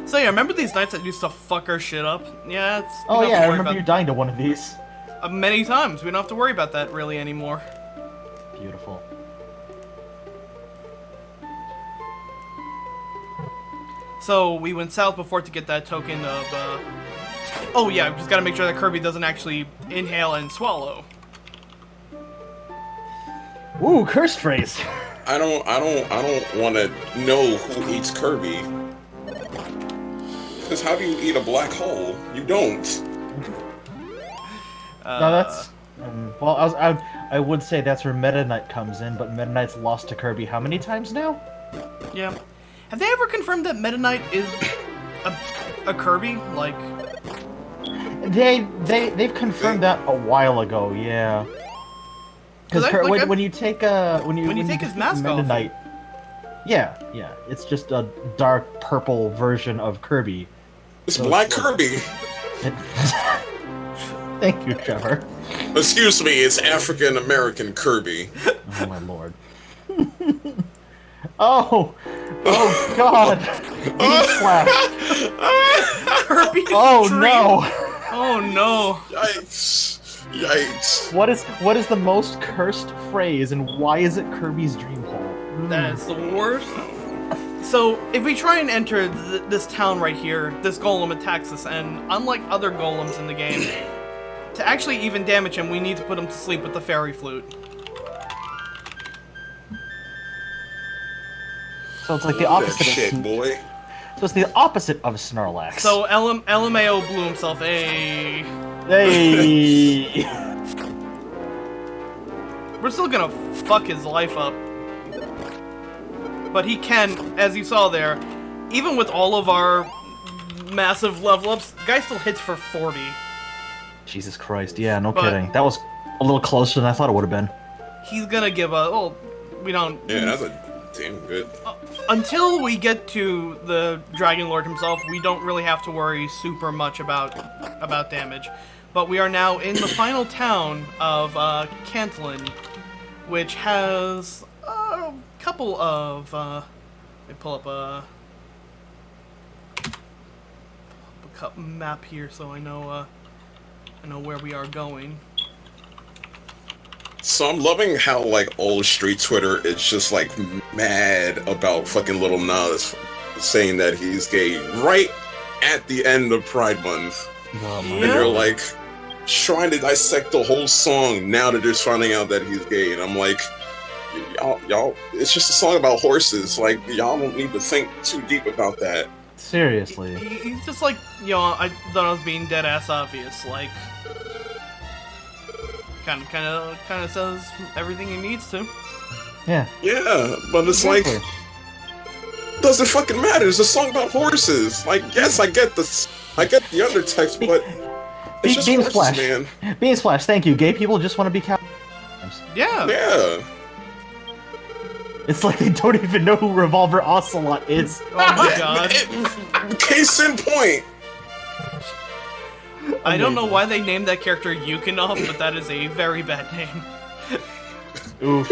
So yeah, remember these nights that used to fuck our shit up? Yeah, it's. Oh yeah, I remember you dying to one of these. Many times. We don't have to worry about that really anymore. Beautiful. So we went south before to get that token of. Oh yeah, we just gotta make sure that Kirby doesn't actually inhale and swallow. Ooh, cursed phrase. I don't want to know who eats Kirby. Because how do you eat a black hole? You don't. No, that's. Well, I would say that's where Meta Knight comes in, but Meta Knight's lost to Kirby how many times now? Yeah. Have they ever confirmed that Meta Knight is a Kirby? Like. They've confirmed that a while ago. Yeah. Because when you take his mask Meta off. Knight, yeah, it's just a dark purple version of Kirby. It's Black Kirby. Thank you, Trevor. Excuse me, it's African American Kirby. Oh my lord. Oh God! Slash. Kirby's Oh dream. no! Oh no! Yikes! Yikes! What is the most cursed phrase, and why is it Kirby's dream hole? That's the worst. So, if we try and enter this town right here, this golem attacks us, and unlike other golems in the game, to actually even damage him, we need to put him to sleep with the fairy flute. So it's like the opposite Shit, of boy. So it's the opposite of Snorlax. So LMAO blew himself a. Hey. We're still gonna fuck his life up. But he can, as you saw there, even with all of our massive level ups, the guy still hits for 40. Jesus Christ! Yeah, no kidding. That was a little closer than I thought it would have been. He's gonna give a. Well, we don't. Yeah, that's a damn good. Until we get to the Dragon Lord himself, we don't really have to worry super much about damage. But we are now in the final town of Cantlin, which has a couple of. Let me pull up a map here so I know where we are going. So I'm loving how, like, old street Twitter is just, like, mad about fucking Little Nas saying that he's gay right at the end of Pride Month. Oh, And you're like, trying to dissect the whole song now that they're finding out that he's gay, and I'm like, y'all, it's just a song about horses. Like, y'all don't need to think too deep about that. Seriously. He's just like, I thought I was being dead ass obvious. Like, kind of says everything he needs to. Yeah. Yeah, but it's like, doesn't fucking matter. It's a song about horses. Like, yes, I get the undertext, but it's just horses, Splash. man. Bean Splash, thank you. Gay people just want to be cows. Yeah. Yeah. It's like they don't even know who Revolver Ocelot is. Oh my god. Case in point. I don't know why they named that character Yukinoff, but that is a very bad name. Oof.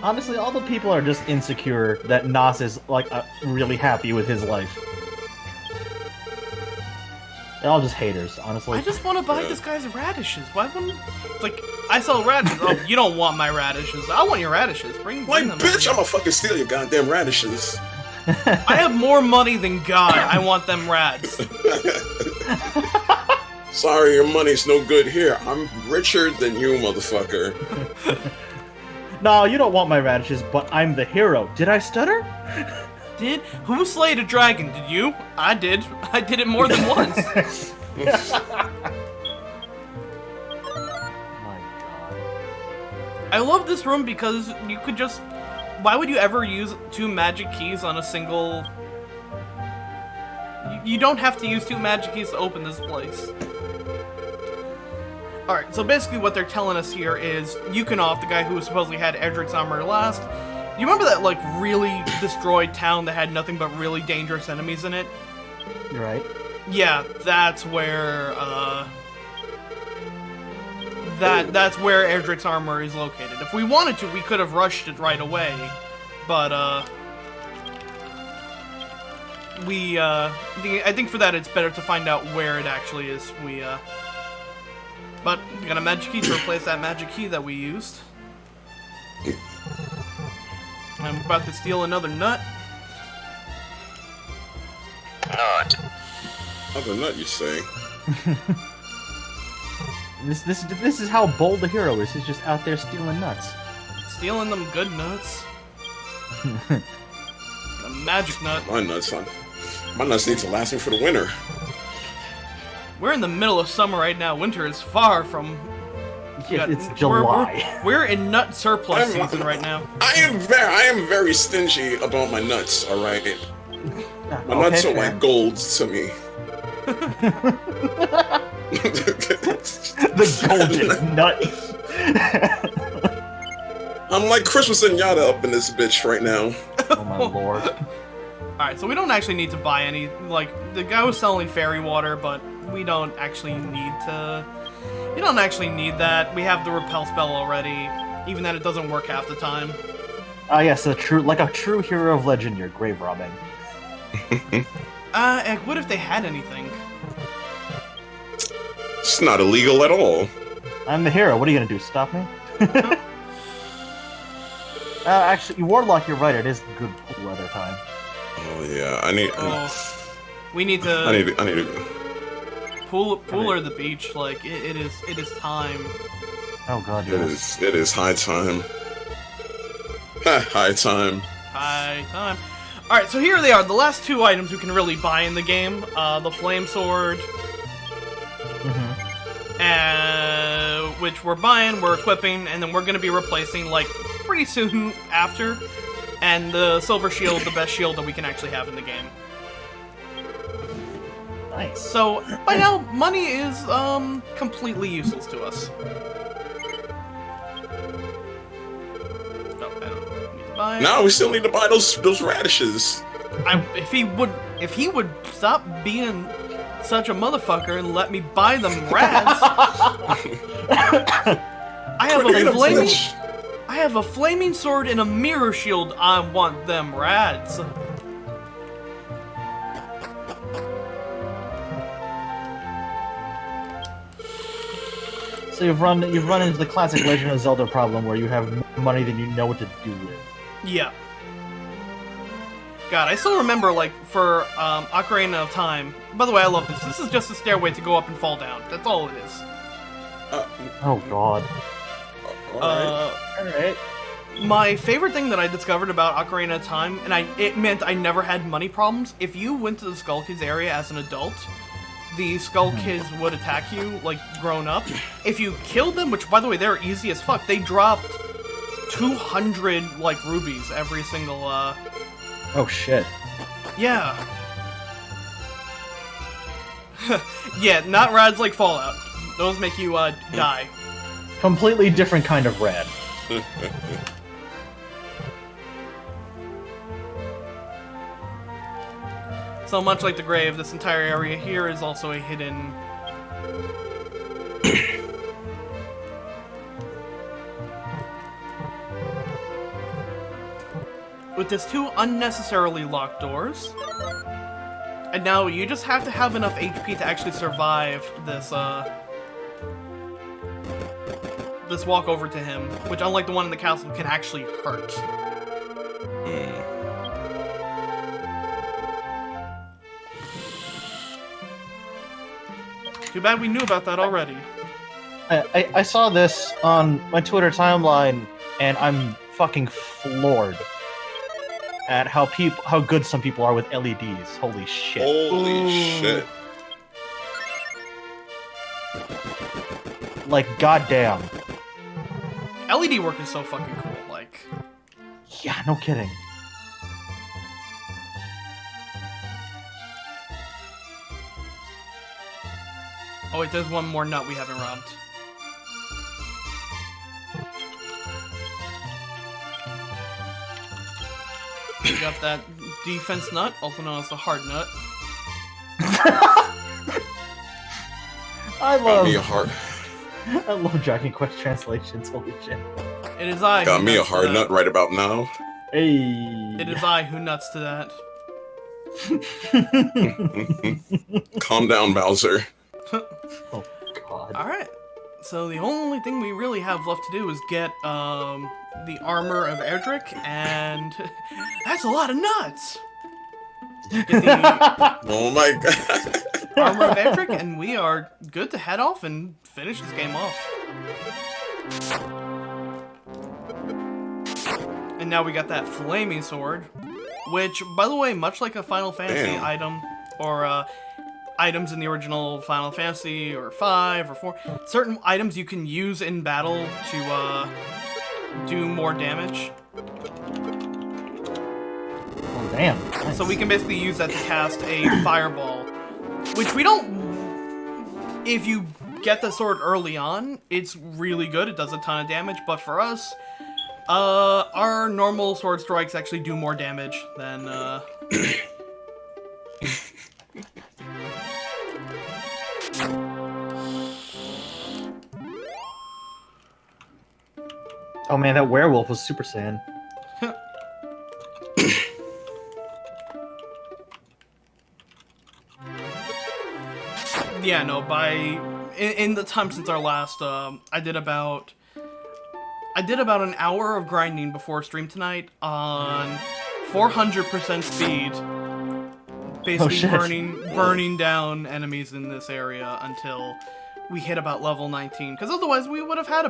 Honestly, all the people are just insecure that Nas is, like, really happy with his life. They're all just haters, honestly. I just want to buy this guy's radishes. Why wouldn't... Like, I sell radishes. Oh, you don't want my radishes. I want your radishes. Bring Like, them. bitch, I'ma fucking steal your goddamn radishes. I have more money than God. I want them rads. Sorry, your money's no good here. I'm richer than you, motherfucker. No, you don't want my radishes, but I'm the hero. Did I stutter? Who slayed a dragon? Did you? I did. I did it more than once. My god. I love this room because you could just... Why would you ever use 2 magic keys on a single... You don't have to use 2 magic keys to open this place. Alright, so basically what they're telling us here is Yukinoff, the guy who supposedly had Edric's armor last. You remember that, like, really destroyed town that had nothing but really dangerous enemies in it? You're right. Yeah, that's where, That's where Edric's armor is located. If we wanted to, we could have rushed it right away. But, I think for that it's better to find out where it actually is. But we got a magic key to replace that magic key that we used. I'm about to steal another nut. Another nut, you say? This is how bold the hero is. He's just out there stealing nuts. Stealing them good nuts. A magic nut. My nuts need to last me for the winter. We're in the middle of summer right now. Winter is far from... Yeah, it's July. We're in nut surplus season right now. I am very stingy about my nuts, alright? My nuts are like gold to me. The golden nut. I'm like Christmas and Yada up in this bitch right now. Oh my lord. Alright, so we don't actually need to buy any, like, the guy was selling fairy water, but we don't actually need to... We don't actually need that. We have the repel spell already, even that it doesn't work half the time. Ah, yes, like a true hero of legend, you're grave robbing. What if they had anything? It's not illegal at all. I'm the hero, what are you gonna do, stop me? Actually, Warlock, you're right, it is good weather time. Oh yeah, we need to... I need to... Pool or the beach, like, it is time. Oh god, yes. It is high time. High time. High time. Alright, so here they are, the last 2 items we can really buy in the game. The flame sword. Which we're buying, we're equipping, and then we're gonna be replacing, like, pretty soon after. And the silver shield, the best shield that we can actually have in the game. Nice. So, by now, money is, completely useless to us. No, I don't need to buy it. No, we still need to buy those radishes. If he would stop being such a motherfucker and let me buy them rads. I have a flaming sword and a mirror shield. I want them rads. So you've run into the classic Legend of Zelda problem where you have more money than you know what to do with. Yeah. God, I still remember, like, for Ocarina of Time. By the way, I love this. This is just a stairway to go up and fall down. That's all it is. Oh god. Alright. My favorite thing that I discovered about Ocarina of Time, and it meant I never had money problems, if you went to the Skull Kids area as an adult, the Skull Kids would attack you, like, grown up. If you killed them, which, by the way, they're easy as fuck, they dropped 200, like, rubies every single, Oh shit. Yeah. Yeah, not rads like Fallout. Those make you, die. Completely different kind of rad. So much like the grave, this entire area here is also a hidden... with this 2 unnecessarily locked doors. And now you just have to have enough HP to actually survive this, this walk over to him, which, unlike the one in the castle, can actually hurt. Too bad we knew about that already. I saw this on my Twitter timeline, and I'm fucking floored at how good some people are with LEDs. Holy shit. Holy shit. Like, goddamn. LED work is so fucking cool, like... Yeah, no kidding. Oh wait, there's one more nut we haven't robbed. We got that defense nut, also known as the hard nut. I Got me a love hard. I love Dragon Quest translations. Holy shit. It is I. Got who me a nuts to hard that. nut right about now. Hey. It is I who nuts to that. Calm down, Bowser. Oh god. Alright, so the only thing we really have left to do is get the armor of Erdrick, and that's a lot of nuts! Get the Oh my god. armor of Erdrick, and we are good to head off and finish this game off. And now we got that flaming sword, which, by the way, much like a Final Fantasy Damn. item, or items in the original Final Fantasy, or 5, or 4, certain items you can use in battle to do more damage. Oh damn. Nice. So we can basically use that to cast a fireball, which we don't... If you get the sword early on, it's really good, it does a ton of damage, but for us, our normal sword strikes actually do more damage than, Oh man, that werewolf was Super Saiyan. yeah, no, in the time since our last, I did about an hour of grinding before stream tonight on 400% speed, basically shit. burning down enemies in this area until we hit about level 19. Because otherwise, we would have had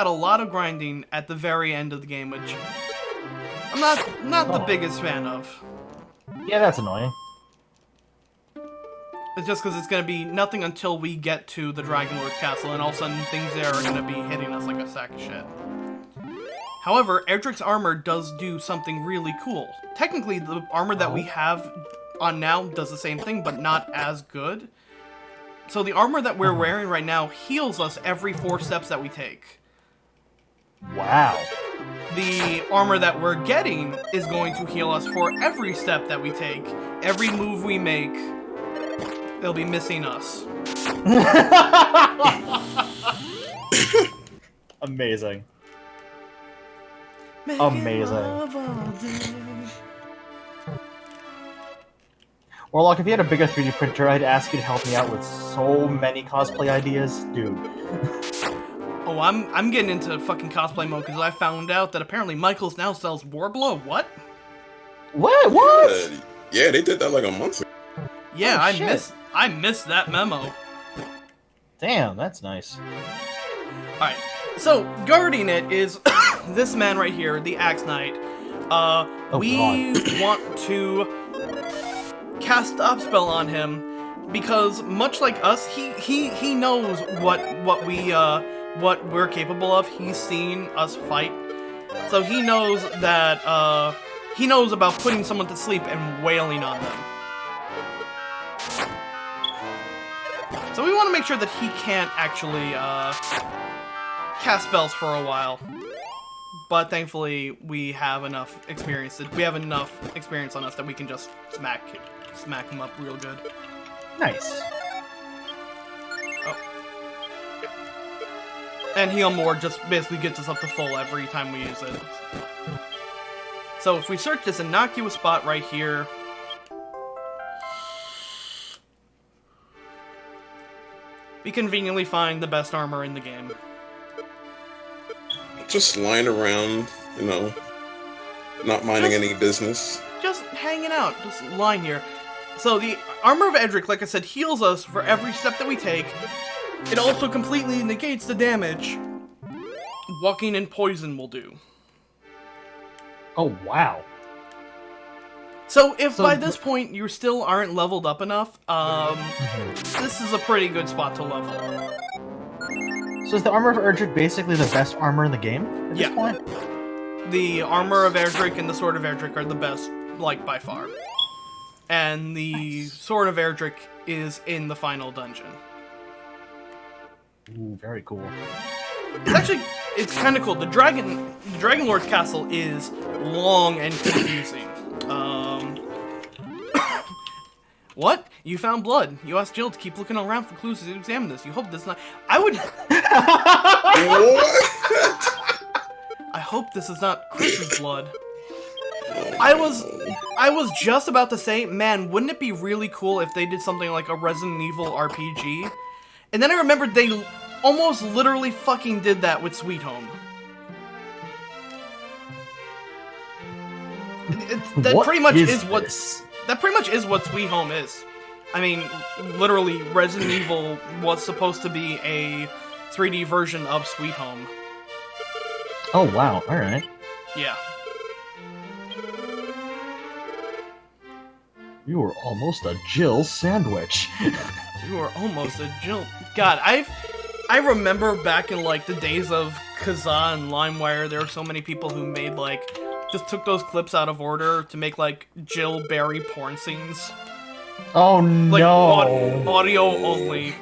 a lot of grinding at the very end of the game, which I'm not the biggest fan of. Yeah, that's annoying. It's just because it's going to be nothing until we get to the Dragon Lord's castle, and all of a sudden things there are going to be hitting us like a sack of shit. However, Erdrick's armor does do something really cool. Technically, the armor that we have on now does the same thing, but not as good. So the armor that we're wearing right now heals us every 4 steps that we take. Wow. The armor that we're getting is going to heal us for every step that we take. Every move we make, they'll be missing us. Amazing. Making Amazing. love all day. Warlock, if you had a bigger 3D printer, I'd ask you to help me out with so many cosplay ideas. Dude. Oh, I'm getting into fucking cosplay mode because I found out that apparently Michaels now sells Warblow. What? What? What? Yeah, they did that like a month ago. Yeah, Oh, shit. I missed that memo. Damn, that's nice. Alright, so guarding it is this man right here, the Axe Knight. We want to cast Stop Spell on him because much like us, he knows what we're capable of. He's seen us fight. So he knows that he knows about putting someone to sleep and wailing on them. So we want to make sure that he can't actually cast spells for a while. But thankfully, we have enough experience on us that we can just smack him up real good. Nice. Oh. And Heal More just basically gets us up to full every time we use it. So if we search this innocuous spot right here, we conveniently find the best armor in the game. Just lying around, you know, not minding any business. Just hanging out, just lying here. So the Armor of Edric, like I said, heals us for every step that we take. It also completely negates the damage Walking in Poison will do. Oh, wow. So if by this point you still aren't leveled up enough, this is a pretty good spot to level. So is the Armor of Erdrick basically the best armor in the game at this point? The Armor of Erdrick and the Sword of Erdrick are the best, like, by far. And the Sword of Erdrick is in the final dungeon. Ooh, very cool. It's kind of cool. The Dragon Lord's castle is long and confusing. What? You found blood. You asked Jill to keep looking around for clues to examine this. You hope this not... I would... I hope this is not Chris's blood. I was just about to say, man, wouldn't it be really cool if they did something like a Resident Evil RPG? And then I remembered they almost literally fucking did that with Sweet Home. That pretty much is what Sweet Home is. I mean, literally, Resident Evil was supposed to be a 3D version of Sweet Home. Oh, wow. Alright. Yeah. You were almost a Jill sandwich. You were almost a Jill. God, I remember back in, like, the days of Kazaa and LimeWire, there were so many people who made, like, just took those clips out of order to make, like, Jill Berry porn scenes. Oh, like, no. Audio only.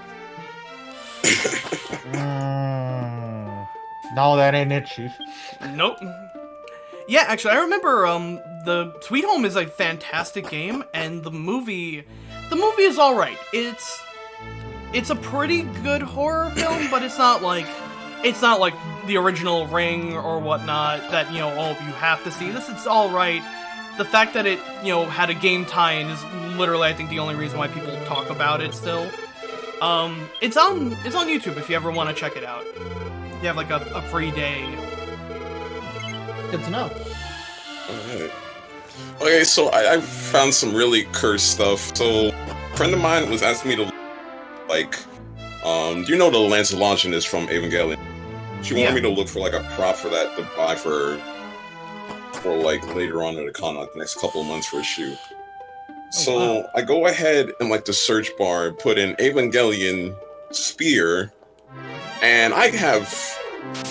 No, that ain't it, Chief. Nope. Yeah, actually, I remember, the Sweet Home is a fantastic game, and the movie is alright. It's a pretty good horror film, but it's not like the original Ring or whatnot that, you know, oh, you have to see this. It's alright. The fact that it, you know, had a game tie-in is literally, I think, the only reason why people talk about it still. It's on YouTube if you ever want to check it out. You have, like, a free day. Good to know. Alright. Okay, so I found some really cursed stuff. So, a friend of mine was asking me to, like, do you know the Lance Longinus from Evangelion? She wanted me to look for, like, a prop for that to buy for like, later on at a con, like, the next couple of months for a shoot. So, wow. I go ahead and, like, the search bar, put in Evangelion Spear, and I have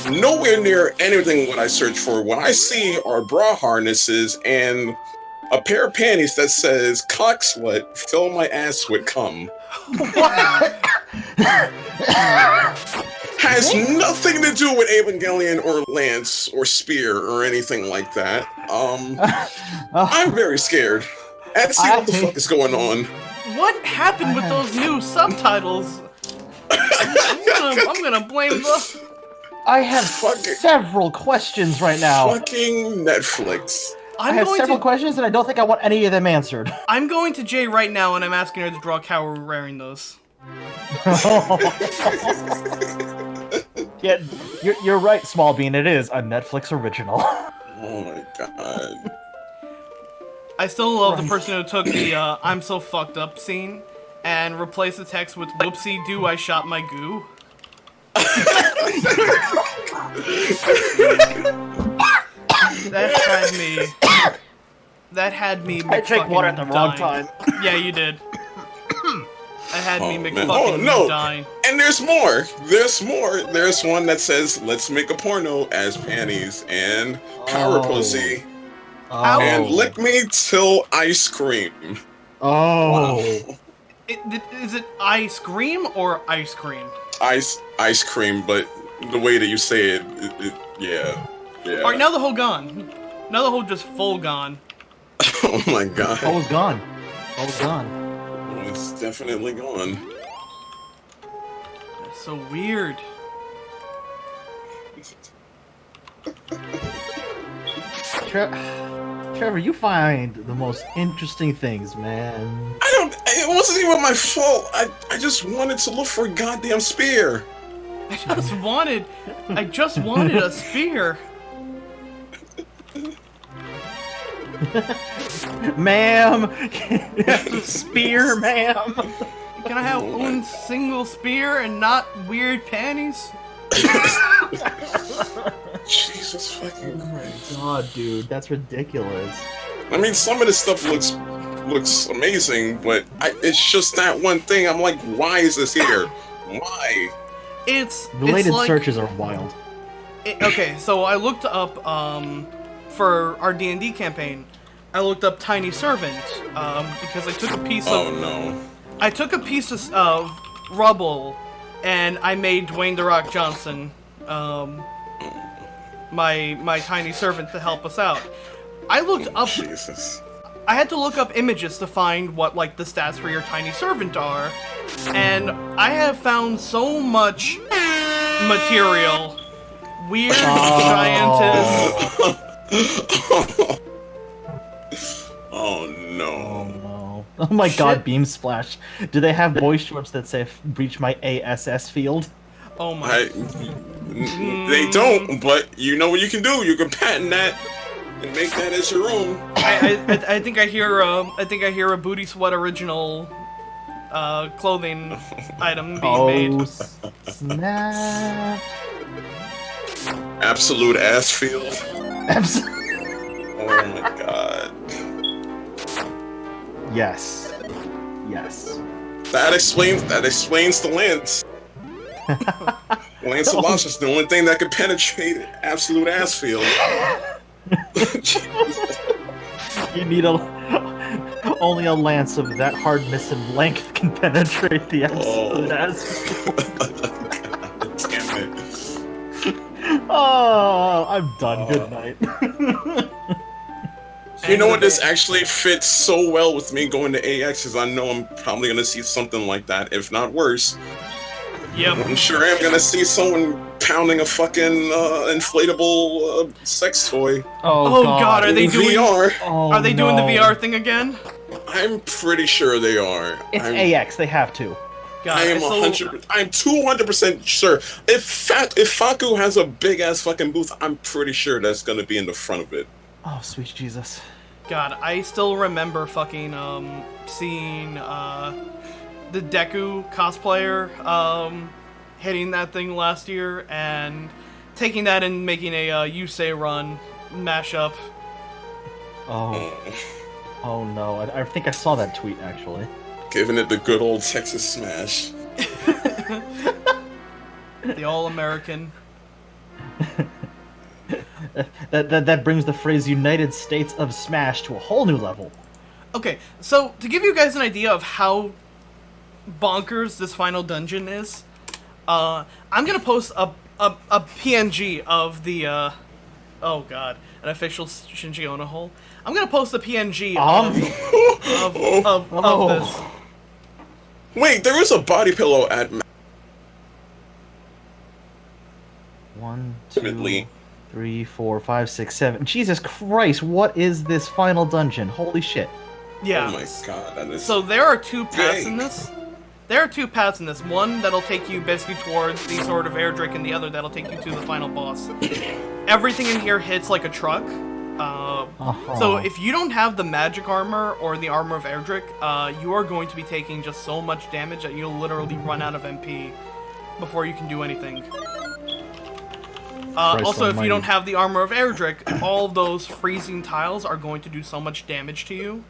nowhere near anything what I search for. What I see are bra harnesses and a pair of panties that says "cock slut, fill my ass with cum." What? Has nothing to do with Evangelion or Lance or Spear or anything like that. I'm very scared. And see what the fuck is going on. What happened with those new subtitles? I'm gonna blame the... I have several questions right now. Fucking Netflix. I have several questions, and I don't think I want any of them answered. I'm going to Jay right now, and I'm asking her to draw Cow wearing those. Yeah, you're right, Small Bean. It is a Netflix original. Oh my god. I still love the person who took the "I'm so fucked up" scene and replaced the text with "Whoopsie do I shot my goo." That had me. I drank water at the wrong time. Yeah, you did. That had me man. McFucking dying. And there's more. There's more. There's one that says, "Let's make a porno as panties and power pussy and lick me till ice cream." Oh. Wow. Is it ice cream or ice cream? Ice cream, but the way that you say it, yeah. All right, now the whole gone. Now the whole just full gone. Oh my god. All was gone. All was gone. It's definitely gone. That's so weird. Trevor, you find the most interesting things, man. It wasn't even my fault. I just wanted to look for a goddamn spear. I just wanted a spear. Ma'am, spear, ma'am. Can I have one single spear and not weird panties? Jesus fucking Christ. God, dude, that's ridiculous. I mean, some of this stuff looks amazing, but it's just that one thing. I'm like, why is this here? Why? Related like, searches are wild. Okay, so I looked up for our D&D campaign. I looked up Tiny Servant because I took a piece of. Oh no! I took a piece of rubble, and I made Dwayne "The Rock" Johnson, my tiny servant, to help us out. I looked up. Jesus. I had to look up images to find what like the stats for your tiny servant are, and I have found so much material. Weird giantess. Oh no. Oh no. Oh my god, Beam Splash. Do they have boy shorts that say breach my ASS field? Oh my. They don't, but you know what you can do? You can patent that and make that as your own. I think I hear a Booty Sweat original clothing item being made. Snap. Absolute ass field. Absolutely. Oh my god. Yes. Yes. That explains the lance. Lance of Lost is the only thing that can penetrate absolute ass field. You need only a lance of that hardness and length can penetrate the absolute ass field. Damn it. Oh, I'm done. Good night. You know what? This actually fits so well with me going to AX, is I know I'm probably gonna see something like that, if not worse. Yep. I'm sure I'm gonna see someone pounding a fucking inflatable sex toy. Oh god, are they doing VR? Are they doing the VR thing again? I'm pretty sure they are. It's AX. They have to. God, I am 100. I'm 200% sure. If Faku has a big ass fucking booth, I'm pretty sure that's gonna be in the front of it. Oh, sweet Jesus. God, I still remember fucking seeing the Deku cosplayer hitting that thing last year and taking that and making a Yusei Run mashup. Oh. Oh no, I think I saw that tweet actually. Giving it the good old Texas smash. The all-American. That brings the phrase United States of Smash to a whole new level. Okay, so to give you guys an idea of how bonkers this final dungeon is, I'm gonna post a PNG of the oh god, an official Shinji Ono hole. I'm gonna post a PNG of this. Wait, there is a body pillow at 1, 2, 3, 4, 5, 6, 7. Jesus Christ, what is this final dungeon? Holy shit. Yeah. Oh my god, that is... So there are two paths in this. There are two paths in this. One that'll take you basically towards the Sword of Erdrick, and the other that'll take you to the final boss. Everything in here hits like a truck. So if you don't have the magic armor or the armor of Erdrick, you are going to be taking just so much damage that you'll literally run out of MP before you can do anything. Also, if you don't have the armor of Erdrick, all those freezing tiles are going to do so much damage to you.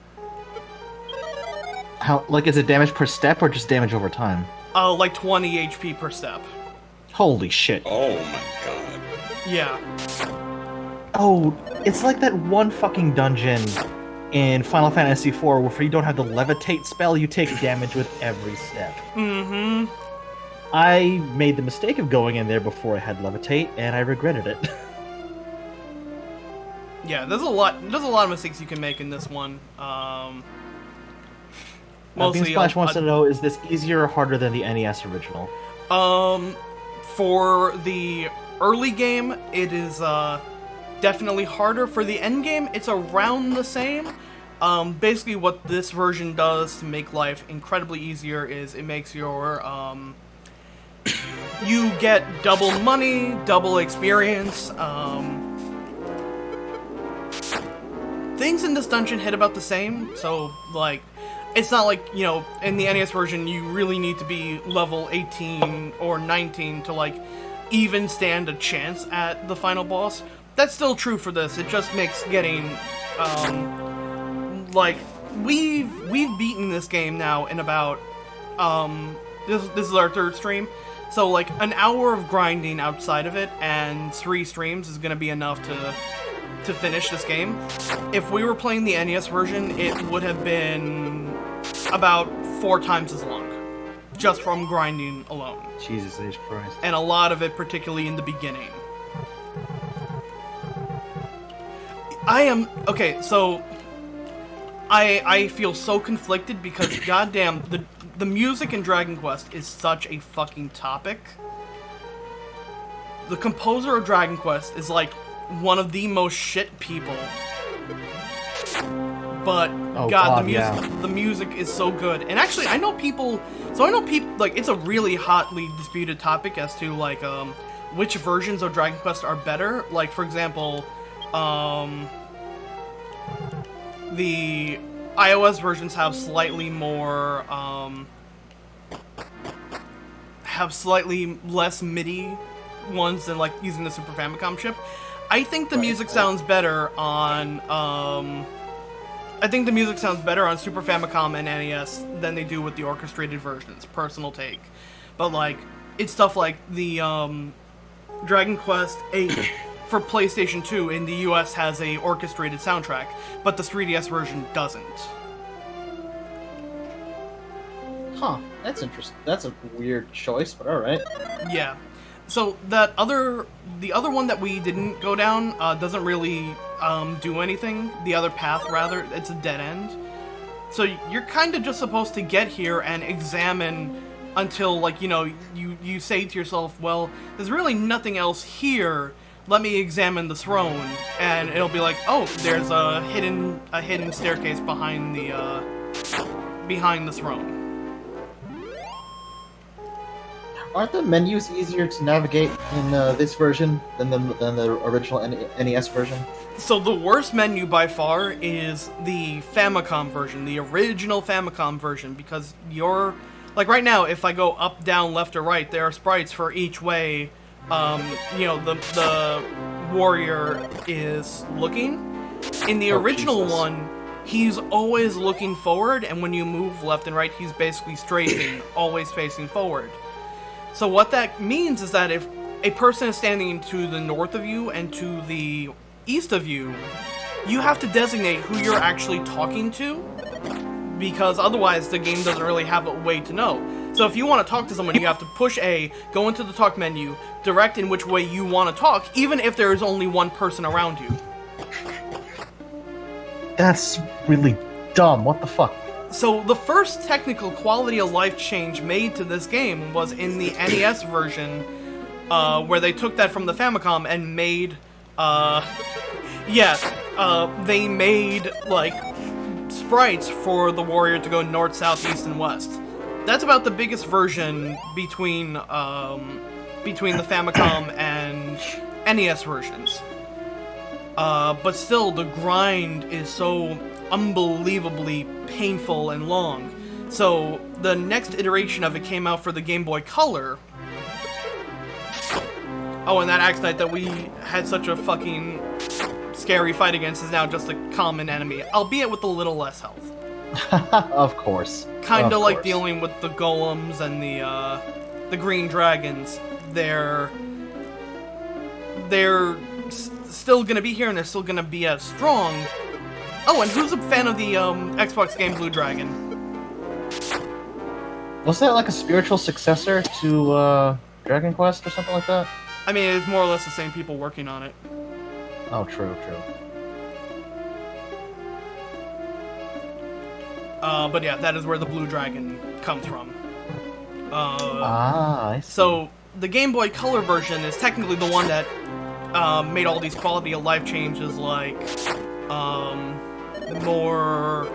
How, like, is it damage per step or just damage over time? Like 20 HP per step. Holy shit. Oh my god. Yeah. Oh, it's like that one fucking dungeon in Final Fantasy IV where if you don't have the levitate spell, you take damage with every step. Mm-hmm. I made the mistake of going in there before I had levitate, and I regretted it. Yeah, there's a lot of mistakes you can make in this one. Mostly, Splash wants to know, is this easier or harder than the NES original? For the early game, it is definitely harder. For the end game, it's around the same. Basically, what this version does to make life incredibly easier is it makes your you get double money, double experience. Things in this dungeon hit about the same, so like. It's not like, you know, in the NES version, you really need to be level 18 or 19 to, like, even stand a chance at the final boss. That's still true for this. It just makes getting, like, we've beaten this game now in about, this is our third stream. So, like, an hour of grinding outside of it and 3 streams is gonna be enough to finish this game. If we were playing the NES version, it would have been about 4 times as long, just from grinding alone. Jesus H. Christ. And a lot of it, particularly in the beginning. Okay, so I feel so conflicted because goddamn, the music in Dragon Quest is such a fucking topic. The composer of Dragon Quest is like one of the most shit people. But the music is so good. And actually, I know people, like, it's a really hotly disputed topic as to, like, which versions of Dragon Quest are better. Like, for example, the iOS versions have slightly more, have slightly less MIDI ones than, like, using the Super Famicom chip. I think the music sounds better on, Super Famicom and NES than they do with the orchestrated versions. Personal take. But, like, it's stuff like the, Dragon Quest 8 for PlayStation 2 in the US has a orchestrated soundtrack, but the 3DS version doesn't. Huh, that's interesting. That's a weird choice, but alright. Yeah. So the other one that we didn't go down doesn't really do anything. The other path, rather, it's a dead end. So you're kind of just supposed to get here and examine until, like, you know, you say to yourself, well, there's really nothing else here. Let me examine the throne, and it'll be like, oh, there's a hidden staircase behind the throne. Aren't the menus easier to navigate in this version than the original NES version? So the worst menu by far is the Famicom version, the original Famicom version, because like right now, if I go up, down, left, or right, there are sprites for each way, you know, the warrior is looking. In the original one, he's always looking forward, and when you move left and right, he's basically strafing, always facing forward. So what that means is that if a person is standing to the north of you and to the east of you, you have to designate who you're actually talking to, because otherwise the game doesn't really have a way to know. So if you want to talk to someone, you have to push A, go into the talk menu, direct in which way you want to talk, even if there is only one person around you. That's really dumb. What the fuck? So the first technical quality of life change made to this game was in the NES version, where they took that from the Famicom and made, they made, like, sprites for the warrior to go north, south, east, and west. That's about the biggest version between the Famicom and NES versions. but still the grind is so unbelievably painful and long. So the next iteration of it came out for the Game Boy Color. Oh, and that Axe Knight that we had such a fucking scary fight against is now just a common enemy, albeit with a little less health. Of course. Kinda Of like course. dealing with the golems and the green dragons. They're still gonna be here and they're still gonna be as strong. Oh, and who's a fan of the Xbox game Blue Dragon? Was that like a spiritual successor to Dragon Quest or something like that? I mean, it's more or less the same people working on it. Oh, true. But yeah, that is where the Blue Dragon comes from. I see. So the Game Boy Color version is technically the one that made all these quality of life changes, like more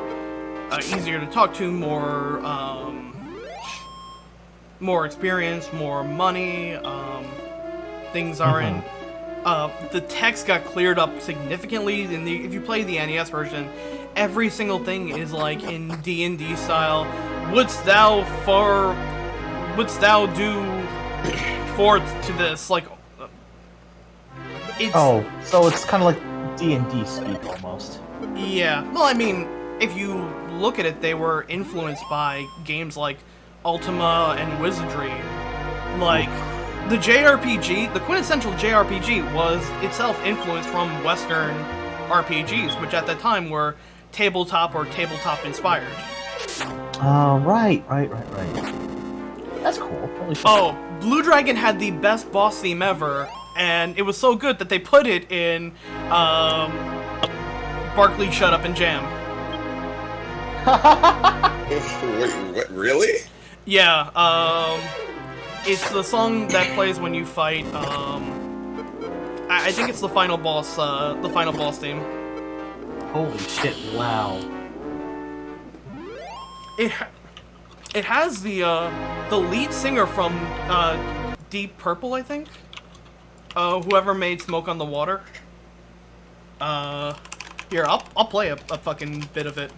easier to talk to, more experience, more money. Things aren't. The text got cleared up significantly. If you play the NES version, every single thing is like in D&D style. Wouldst thou do forth to this? Like, it's, Oh, so it's kind of like D&D speak almost. yeah. Well, I mean, if you look at it, they were influenced by games like Ultima and Wizardry. Like, the JRPG, the quintessential JRPG, was itself influenced from Western RPGs, which at that time were tabletop or tabletop inspired. Right. That's cool. Holy shit. Oh, Blue Dragon had the best boss theme ever, and it was so good that they put it in Barkley Shut Up and Jam. Wait, what? Really? Yeah, it's the song that plays when you fight, I think it's the final boss theme. Holy shit, wow. It has the lead singer from Deep Purple, I think. Whoever made Smoke on the Water. Here, I'll play a fucking bit of it.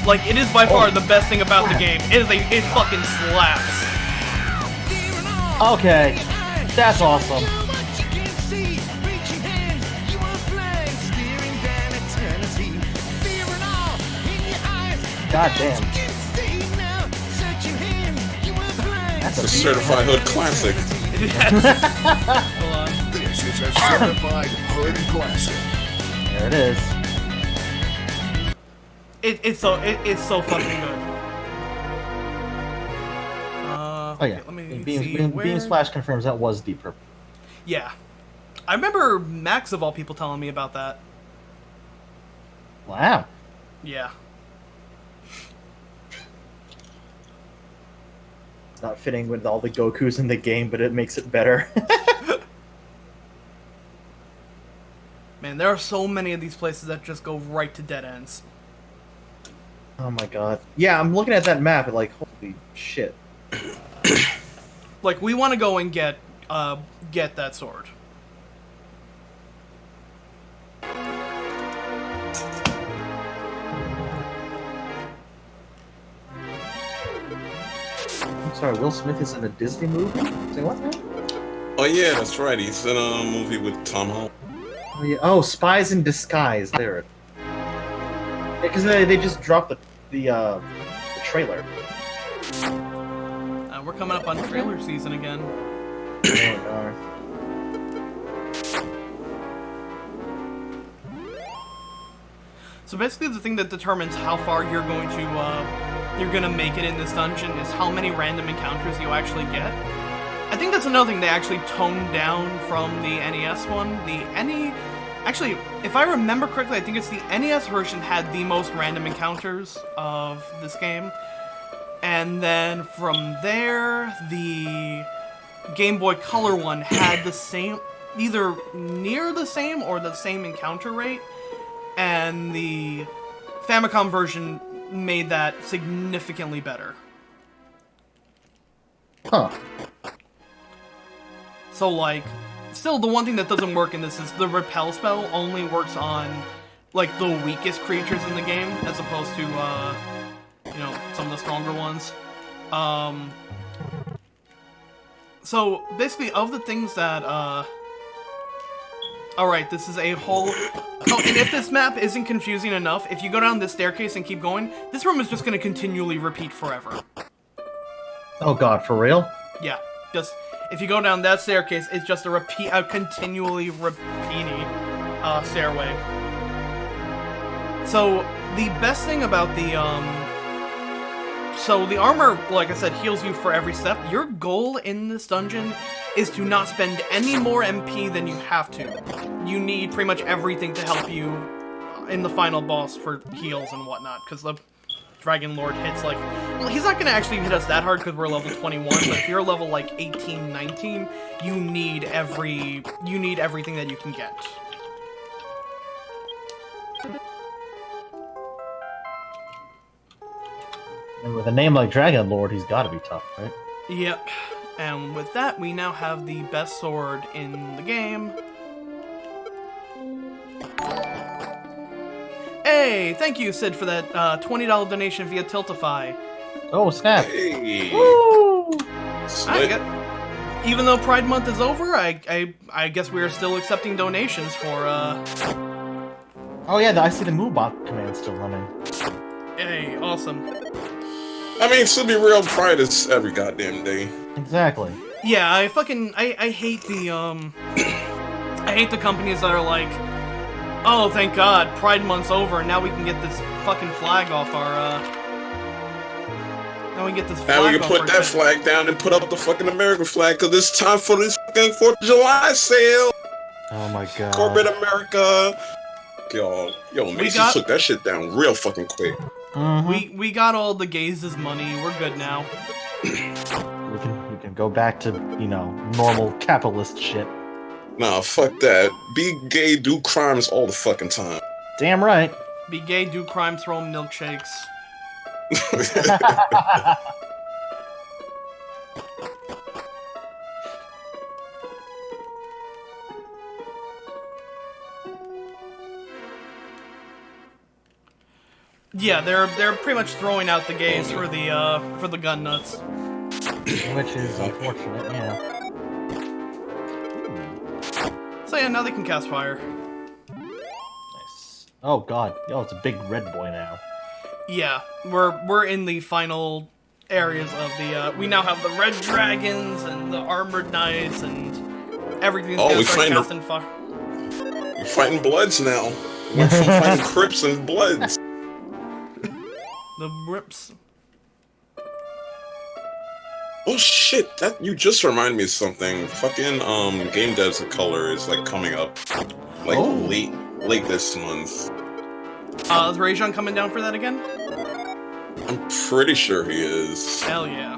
Like, it is by far the best thing about the game. It fucking slaps. Okay, that's awesome. God damn. That's It's a certified hood classic. Hold on. This is a certified hood classic. There it is. It's so fucking good. Oh yeah. Let me Beam, see Beam, where... Beam Splash confirms that was Deep Purple. Yeah. I remember Max of all people telling me about that. Wow. Yeah. It's not fitting with all the Gokus in the game, but it makes it better. Man, there are so many of these places that just go right to dead ends. Oh my god. Yeah, I'm looking at that map and like, holy shit. Like, we want to go and get that sword. I'm sorry, Will Smith is in a Disney movie? Say what now? Oh yeah, that's right. He's in a movie with Tom Holland. Oh yeah. Oh, Spies in Disguise. There. Yeah, because they just dropped the trailer. We're coming up on trailer season again. Oh my god. So basically, the thing that determines how far you're gonna make it in this dungeon is how many random encounters you actually get. I think that's another thing they actually toned down from the NES one. Actually, if I remember correctly, I think it's the NES version had the most random encounters of this game. And then from there, the Game Boy Color one had the same, either near the same or the same encounter rate. And the Famicom version made that significantly better. Huh. So, like, still the one thing that doesn't work in this is the repel spell only works on, like, the weakest creatures in the game, as opposed to, you know, some of the stronger ones. So, basically, of the things that, alright, this is a whole... Oh, and if this map isn't confusing enough, if you go down this staircase and keep going, this room is just going to continually repeat forever. Oh god, for real? Yeah, just... If you go down that staircase, it's just a continually repeating stairway. So, the best thing about the, So, the armor, like I said, heals you for every step. Your goal in this dungeon is to not spend any more MP than you have to. You need pretty much everything to help you in the final boss for heals and whatnot, because the Dragon Lord hits, like... Well, he's not going to actually hit us that hard because we're level 21, but if you're level, like, 18, 19, you need everything that you can get. And with a name like Dragon Lord, he's gotta be tough, right? Yep. And with that, we now have the best sword in the game. Hey, thank you, Sid, for that $20 donation via Tiltify. Oh, snap. Hey. Woo! Slit. Even though Pride Month is over, I guess we are still accepting donations for, Oh yeah, I see the Moobot command still running. Hey, awesome. I mean, to be real, Pride is every goddamn day. Exactly. Yeah, I hate the, I hate the companies that are like, oh, thank God, Pride Month's over, and now we can get this fucking flag off our, now we get this flag Now we can off put our that shit. flag down and put up the fucking American flag, because it's time for this fucking 4th of July sale! Oh my god. Corporate America! Yo, Macy's got- took that shit down real fucking quick. Mhm. We got all the gays' money, we're good now. We can go back to, you know, normal capitalist shit. Nah, fuck that. Be gay, do crimes all the fucking time. Damn right. Be gay, do crime, throw milkshakes. Yeah, they're pretty much throwing out the gays for the gun nuts. Which is unfortunate, yeah. So yeah, now they can cast fire. Nice. Oh god. Oh, it's a big red boy now. Yeah, we're in the final areas of the. We now have the red dragons and the armored knights and everything's Oh, gonna we start find casting fire. You're fighting Bloods now. Went from fighting Crips and Bloods. The rips. Oh shit, that you just reminded me of something. Fucking Game Devs of Color is like coming up like Oh. late this month. Is Rajon coming down for that again? I'm pretty sure he is. Hell yeah.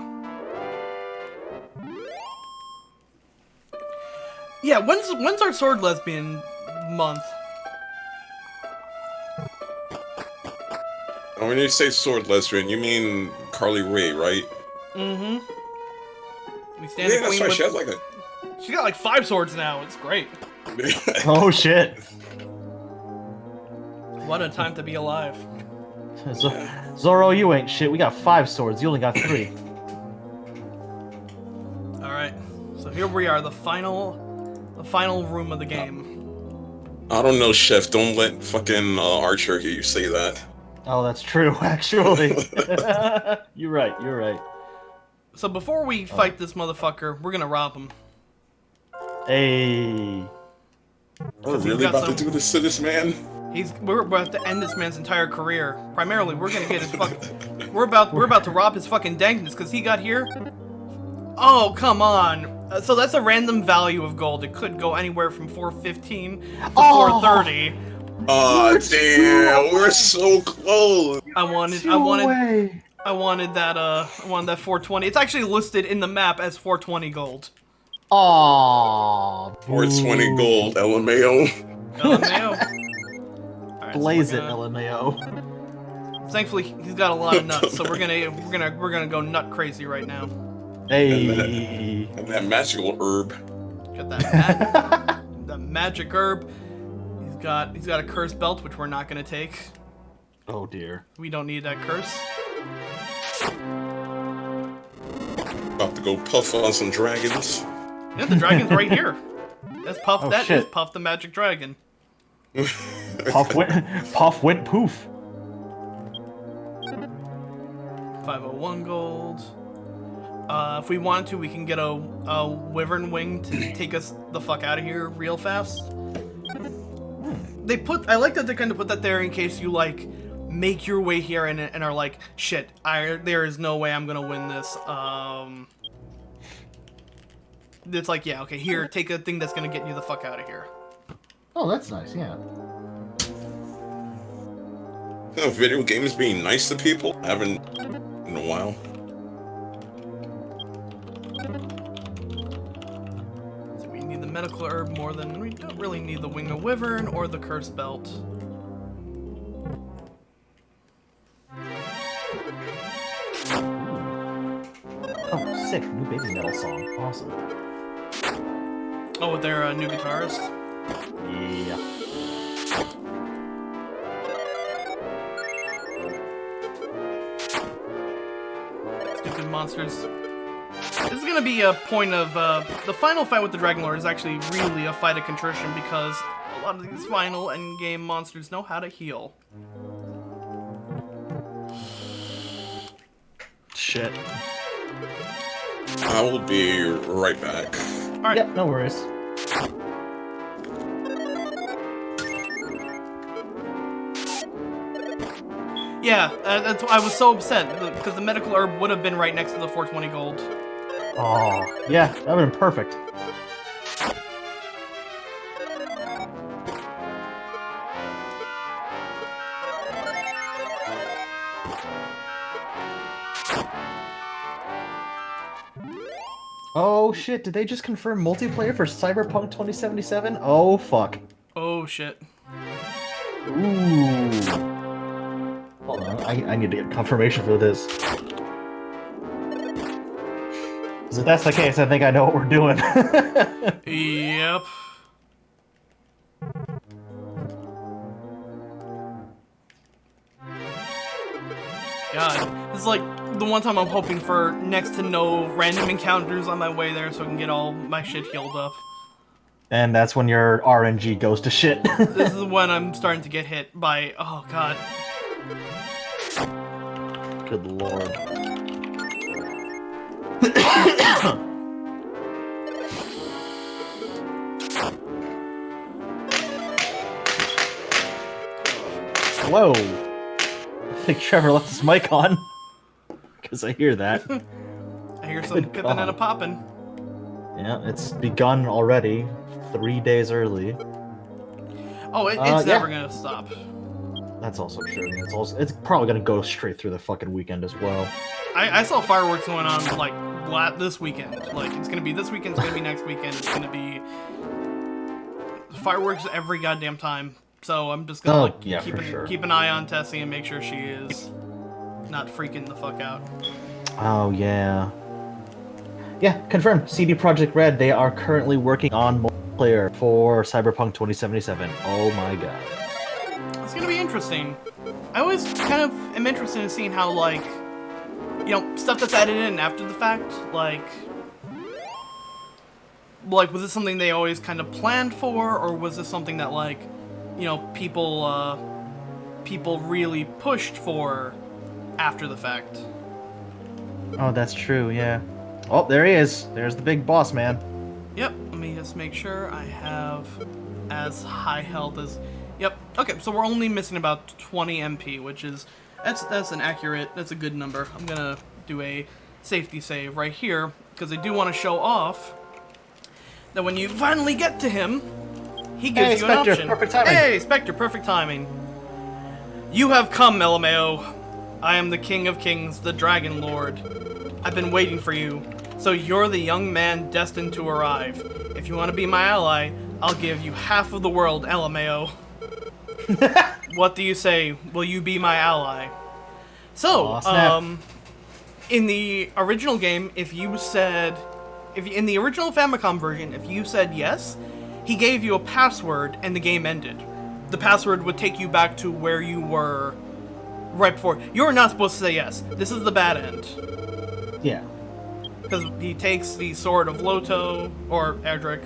Yeah, when's our sword lesbian month? And when you say sword lesbian, you mean Carly Rae, right? Mm-hmm. We stand Yeah, a that's queen right. with... She has like She's got like 5 swords now. It's great. a. Oh shit. What a time to be alive. Zoro, you ain't shit. We got 5 swords. You only got 3. All right. So here we are, the final room of the game. I don't know, Chef. Don't let fucking Archer hear you say that. Oh, that's true, actually. You're right. You're right. So before we fight this motherfucker, we're gonna rob him. Hey. We're he's really got about some- to do this to this man? We're about to end this man's entire career. Primarily, we're gonna get his fucking. We're about to rob his fucking dankness because he got here. Oh come on! So that's a random value of gold. It could go anywhere from 415 to 430. Aw, damn, we're so close. I wanted that 420. It's actually listed in the map as 420 gold. Aww. 420 gold, LMAO. LMAO. Alright, so Blaze we're it, gonna- LMAO. Thankfully, he's got a lot of nuts, so we're gonna go nut crazy right now. Hey. And that magical herb. Got that the magic herb. He's got a curse belt, which we're not gonna take. Oh dear. We don't need that curse. About to go puff on some dragons. Yeah, the dragon's right here. That's Puff. Oh, That shit. is Puff the magic dragon. Puff went poof. 501 gold. If we wanted to, we can get a wyvern wing to take us the fuck out of here real fast. I like that they kind of put that there in case you like make your way here and are like, shit, there is no way I'm gonna win this. It's like, yeah, okay, here, take a thing that's gonna get you the fuck out of here. Oh, that's nice. Yeah. Video games being nice to people? Haven't in a while. So we need the medical herb more than we don't really need the wing of wyvern or the curse belt. Oh, sick. New baby metal song. Awesome. Oh, with their new guitarist. Yeah. Let's get good monsters. This is gonna be a point of the final fight with the Dragon Lord is actually really a fight of contrition because a lot of these final endgame monsters know how to heal. Shit. I will be right back. Alright. Yep, no worries. Yeah, that's I was so upset because the medical herb would have been right next to the 420 gold. Oh, yeah, that would have been perfect. Oh shit, did they just confirm multiplayer for Cyberpunk 2077? Oh fuck. Oh shit. Ooh. Hold on, I need to get confirmation for this. Because if that's the case, I think I know what we're doing. Yep. God, this is like the one time I'm hoping for next to no random encounters on my way there so I can get all my shit healed up. And that's when your RNG goes to shit. This is when I'm starting to get hit by, oh god. Good lord. Whoa. I think Trevor left his mic on. Because I hear that. I hear some Good pippin' and a God. poppin'. Yeah, it's begun already. 3 days early. Oh, it's Yeah. never gonna stop. That's also true. It's probably gonna go straight through the fucking weekend as well. I saw fireworks going on like this weekend. Like it's gonna be this weekend, it's gonna be next weekend, it's gonna be fireworks every goddamn time. So I'm just gonna Oh, like yeah, for sure. keep an eye on Tessie and make sure she is not freaking the fuck out. Oh yeah. Yeah, confirmed. CD Projekt Red, they are currently working on multiplayer for Cyberpunk 2077. Oh my god. It's gonna be interesting. I always kind of am interested in seeing how like stuff that's added in after the fact, like was this something they always kind of planned for, or was this something that like people really pushed for after the fact? Oh, that's true, yeah. Oh, there he is. There's the big boss man. Yep, let me just make sure I have as high health as... Yep, okay, so we're only missing about 20 MP, which is... That's a good number. I'm gonna do a safety save right here, because I do want to show off that when you finally get to him, he gives you an Spectre, option. perfect timing. Hey, Spectre, perfect timing. You have come, LMAO. I am the King of Kings, the Dragon Lord. I've been waiting for you. So you're the young man destined to arrive. If you want to be my ally, I'll give you half of the world, LMAO. What do you say? Will you be my ally? So, Aw, snap. in the original game, in the original Famicom version, if you said yes, he gave you a password and the game ended. The password would take you back to where you were right before. You were not supposed to say yes. This is the bad end. Yeah. Because he takes the sword of Loto, or Erdrick.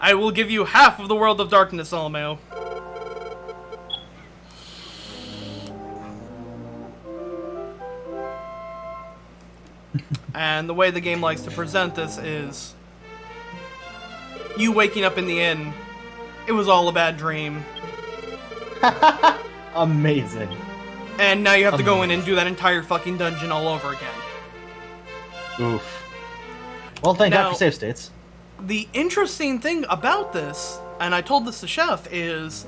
I will give you half of the world of darkness, LMAO. And the way the game likes to present this is you waking up in the inn. It was all a bad dream. Amazing. And now you have to go in and do that entire fucking dungeon all over again. Oof. Well, thank God Now- for save states. The interesting thing about this, and I told this to Chef, is,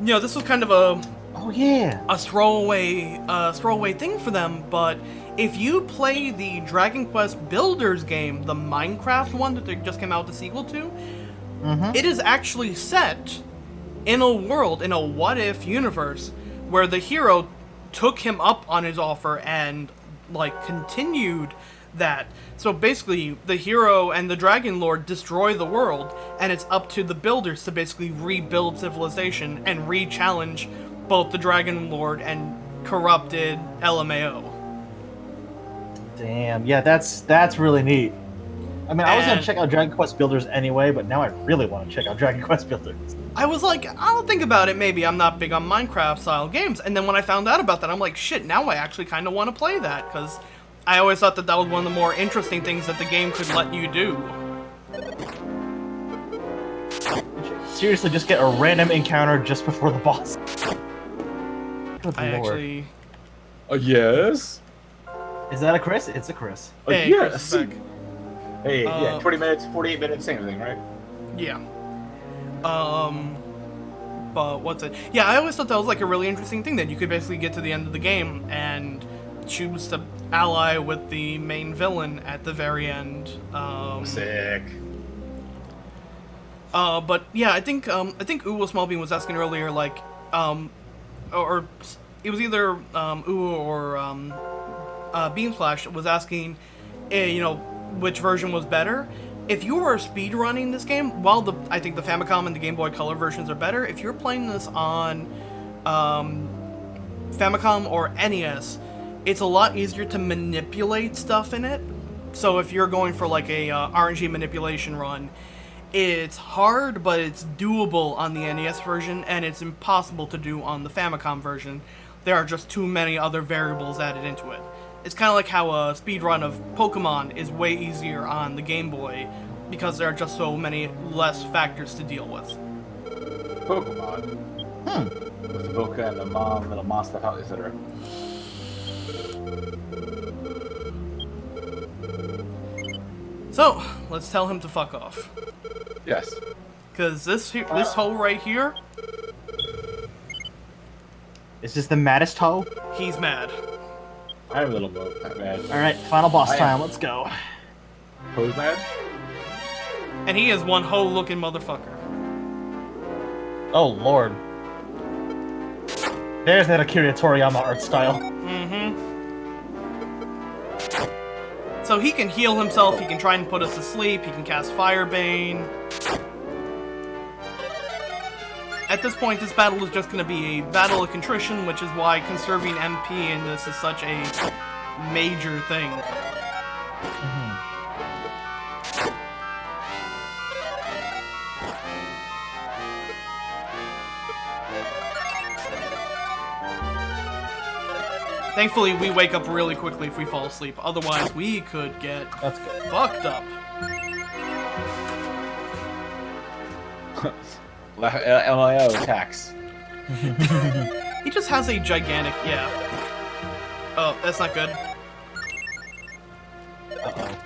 you know, this was kind of a Oh yeah. throwaway thing for them, but if you play the Dragon Quest Builders game, the Minecraft one that they just came out with the sequel to, it is actually set in a world, in a what-if universe, where the hero took him up on his offer and, like, continued that. So basically, the hero and the Dragon Lord destroy the world, and it's up to the builders to basically rebuild civilization and re-challenge both the Dragon Lord and corrupted LMAO. Damn. Yeah, that's really neat. I mean, I was gonna And- check out Dragon Quest Builders anyway, but now I really want to check out Dragon Quest Builders. I was like, I'll think about it, maybe. I'm not big on Minecraft-style games. And then when I found out about that, I'm like, shit, now I actually kind of want to play that, because I always thought that that was one of the more interesting things that the game could let you do. Seriously, just get a random encounter just before the boss. Good I lord. actually... Yes. Is that a Chris? It's a Chris. Hey, yes. Chris is back. Hey, yeah, 20 minutes, 48 minutes, same thing, right? Yeah. But what's it? Yeah, I always thought that was like a really interesting thing, that you could basically get to the end of the game and choose to ally with the main villain at the very end. Sick. But yeah, I think Uwo Smallbean was asking earlier, like, or it was either Uwo or Beamsplash was asking, you know, which version was better. If you were speedrunning this game, while I think the Famicom and the Game Boy Color versions are better, if you're playing this on Famicom or NES, it's a lot easier to manipulate stuff in it. So if you're going for like a RNG manipulation run, it's hard, but it's doable on the NES version, and it's impossible to do on the Famicom version. There are just too many other variables added into it. It's kind of like how a speedrun of Pokemon is way easier on the Game Boy, because there are just so many less factors to deal with. Pokemon. With the Voca and the mom, little monster, etc. So, let's tell him to fuck off. Yes. Because this hole right here, Is this the maddest hoe? he's mad. I have a little boat. Not bad. Alright, final boss I am- time, let's go. Who's mad? And he is one hoe-looking motherfucker. Oh lord. There's that Akira Toriyama art style. So he can heal himself, he can try and put us to sleep, he can cast Firebane. At this point, this battle is just going to be a battle of contrition, which is why conserving MP in this is such a major thing. Thankfully, we wake up really quickly if we fall asleep. Otherwise, we could get That's good. fucked up. LIO attacks. He just has a gigantic, yeah. Oh, that's not good. Uh-oh.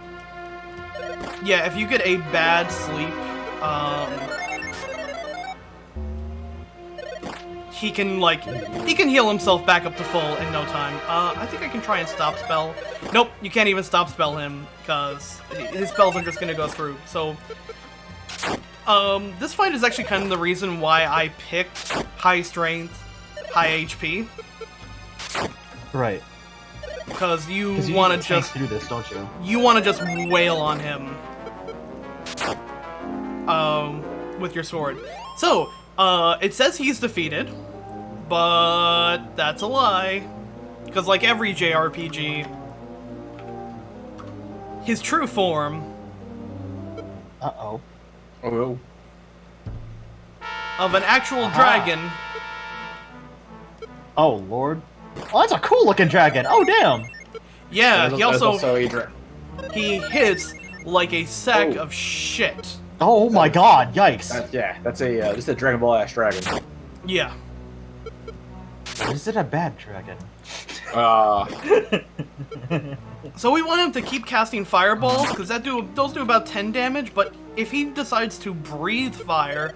Yeah, if you get a bad sleep, he can heal himself back up to full in no time. I think I can try and stop spell. Nope, you can't even stop spell him, because his spells are just gonna go through. So, This fight is actually kind of the reason why I picked high strength, high HP. Right. Because you 'Cause want to tank just through this, don't you? you want to just wail on him. With your sword. So, it says he's defeated, but that's a lie. Because like every JRPG, his true form Uh-oh. Oh, of an actual dragon Oh, Lord. Oh, that's a cool-looking dragon! Oh, damn! yeah, he There's also a dra- he hits like a sack Oh. of shit. Oh my god, yikes! that's a just a Dragon Ball ass dragon. Yeah. Is it a bad dragon? So we want him to keep casting fireballs, because those do about 10 damage, but if he decides to breathe fire,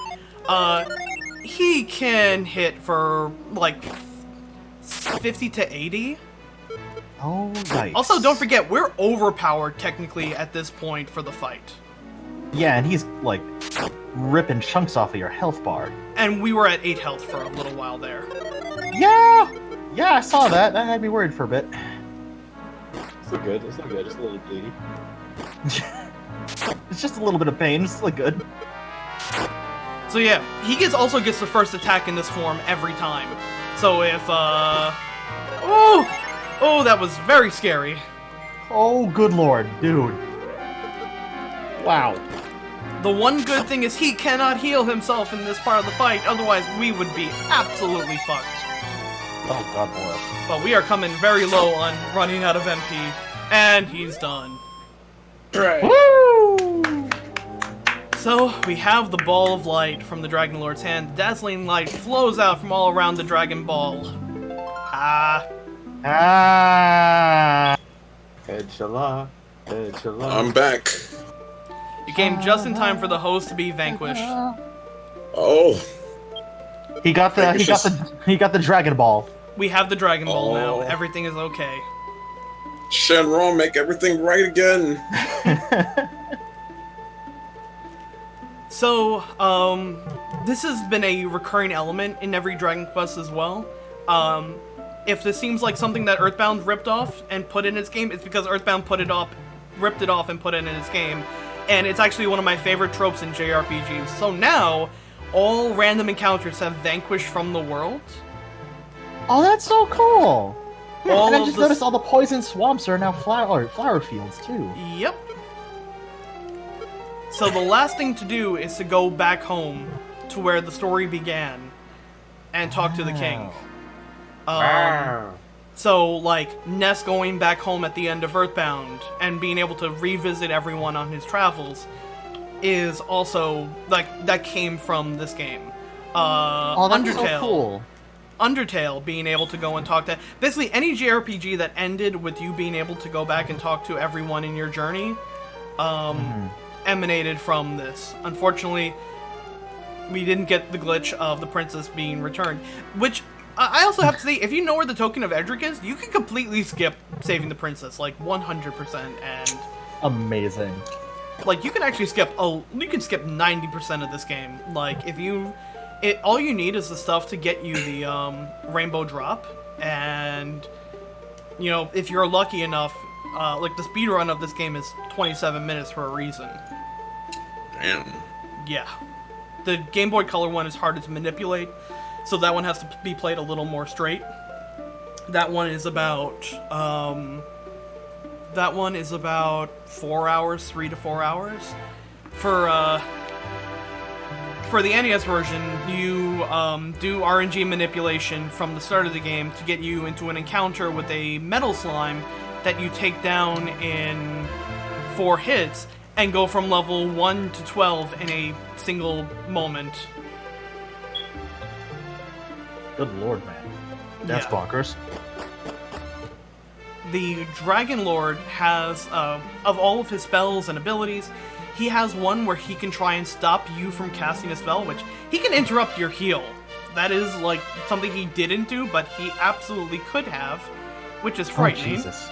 he can hit for like 50 to 80. Oh, yikes. Also, don't forget, we're overpowered technically at this point for the fight. Yeah, and he's, like, ripping chunks off of your health bar. And we were at 8 health for a little while there. Yeah! Yeah, I saw that. That had me worried for a bit. It's not good. It's not good. It's a little bleedy. It's just a little bit of pain. It's still good. So yeah, he also gets the first attack in this form every time. So if, Oh, that was very scary. Oh, good lord, dude. Wow. The one good thing is he cannot heal himself in this part of the fight, otherwise we would be absolutely fucked. Oh, God bless. But we are coming very low on running out of MP, and he's done. Right. Woo! So, we have the ball of light from the Dragon Lord's hand. The dazzling light flows out from all around the Dragon Ball. Ah. Ah! Headshala. I'm back. You came just in time for the host to be vanquished. Oh, He got the Dragon Ball. We have the Dragon Ball now. Oh. Everything is okay. Shenron, make everything right again. So, this has been a recurring element in every Dragon Quest as well. If this seems like something that Earthbound ripped off and put in its game, it's because Earthbound ripped it off and put it in its game. And it's actually one of my favorite tropes in JRPGs. So now, all random encounters have vanquished from the world. Oh, that's so cool! All And I of just the- noticed all the poison swamps are now flower fields, too. Yep. So the last thing to do is to go back home to where the story began and talk to the king. So, like, Ness going back home at the end of Earthbound and being able to revisit everyone on his travels is also, like, that came from this game. Oh, that's Undertale. so cool. Undertale being able to go and talk to... Basically, any JRPG that ended with you being able to go back and talk to everyone in your journey emanated from this. Unfortunately, we didn't get the glitch of the princess being returned, which... I also have to say, if you know where the Token of Edric is, you can completely skip saving the princess, like 100%, and Amazing. like you can actually skip 90% of this game. Like if all you need is the stuff to get you the rainbow drop, and you know if you're lucky enough, like the speed run of this game is 27 minutes for a reason. Damn. Yeah, the Game Boy Color one is harder to manipulate. So that one has to be played a little more straight. That one is about 4 hours, 3 to 4 hours. For the NES version, you do RNG manipulation from the start of the game to get you into an encounter with a metal slime that you take down in 4 hits and go from level 1 to 12 in a single moment. Good lord, man. That's Yeah. bonkers. The Dragon Lord has, of all of his spells and abilities, he has one where he can try and stop you from casting a spell, which he can interrupt your heal. That is, like, something he didn't do, but he absolutely could have, which is frightening. Oh, Jesus.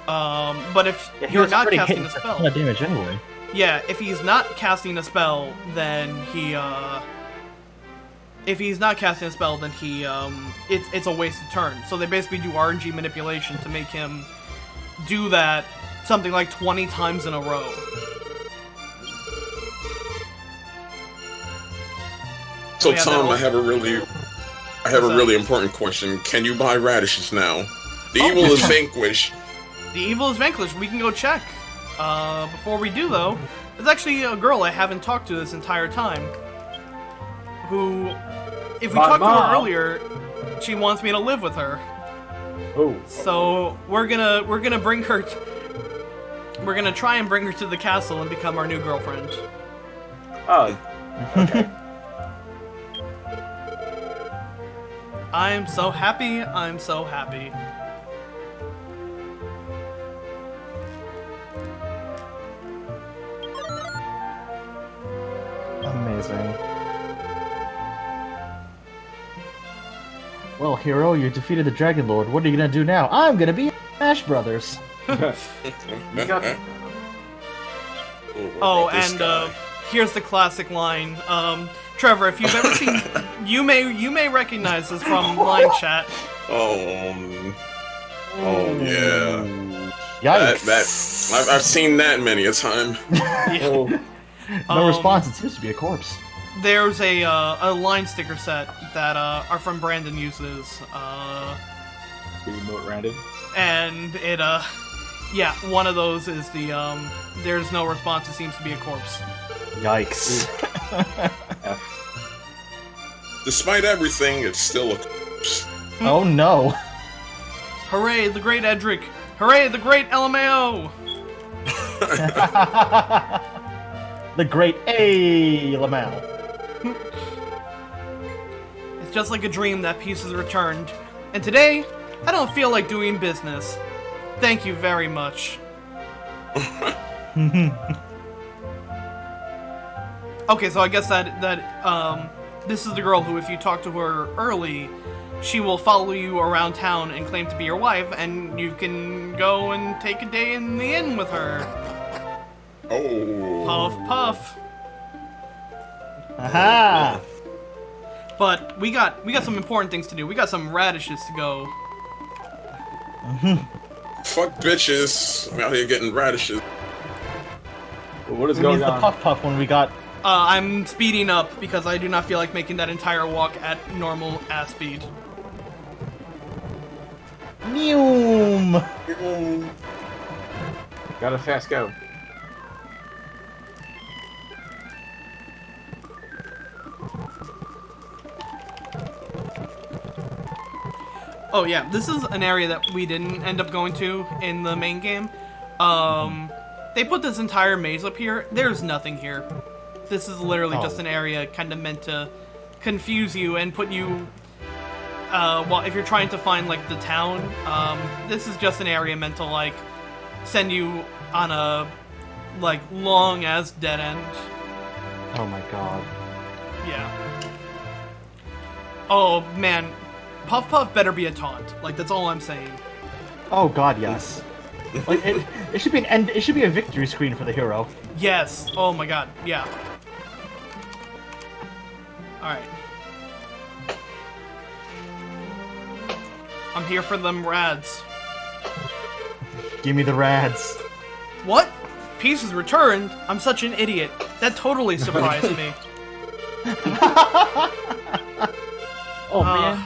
But if Yeah, he you're was not already casting hitting a for a spell... ton of damage anyway. Yeah, if he's not casting a spell, then he, it's a wasted turn. So they basically do RNG manipulation to make him do that something like 20 times in a row. So Yeah, Tom, that'll- I have a really important question. Can you buy radishes now? The Oh, evil is yeah. vanquished. The evil is vanquished. We can go check. Before we do, though, there's actually a girl I haven't talked to this entire time. Who, if we My talked to her mom. earlier, she wants me to live with her. Oh. So we're gonna bring her. We're gonna try and bring her to the castle and become our new girlfriend. Oh. Okay. I'm so happy. I'm so happy. Amazing. Well, hero, you defeated the Dragon Lord. What are you gonna do now? I'm gonna be Smash Brothers. You got Oh, This and guy. here's the classic line. Trevor, if you've ever seen, you may recognize this from line chat. Oh yeah. Yikes. I've seen that many a time. Oh. No response. It seems to be a corpse. There's a line sticker set that our friend Brandon uses, Remote random. and it yeah, one of those is the there's no response. It seems to be a corpse. Yikes. Despite everything, it's still a corpse. Oh no. Hooray, the great Edric! Hooray, the great LMAO! The great A. Lamau. It's just like a dream that peace is returned. And today, I don't feel like doing business. Thank you very much. Okay, so I guess that this is the girl who, if you talk to her early, she will follow you around town and claim to be your wife, and you can go and take a day in the inn with her. Oh. Puff, puff. Aha! But we got some important things to do. We got some radishes to go. Fuck bitches. I'm out here getting radishes. What is Who going needs the on? puff puff when we got... I'm speeding up because I do not feel like making that entire walk at normal ass speed. Neum! Got a fast go. Oh yeah, this is an area that we didn't end up going to in the main game. They put this entire maze up here. There's nothing here. This is literally just an area kind of meant to confuse you and put you, well, if you're trying to find, like, the town, this is just an area meant to, like, send you on a, like, long-ass dead end. Oh my god. Yeah. Oh, man. Puff Puff better be a taunt. Like, that's all I'm saying. Oh god, yes. Like, it should be an end. It should be a victory screen for the hero. Yes. Oh my god. Yeah. Alright. I'm here for them rads. Give me the rads. What? Peace is returned? I'm such an idiot. That totally surprised me. Oh man.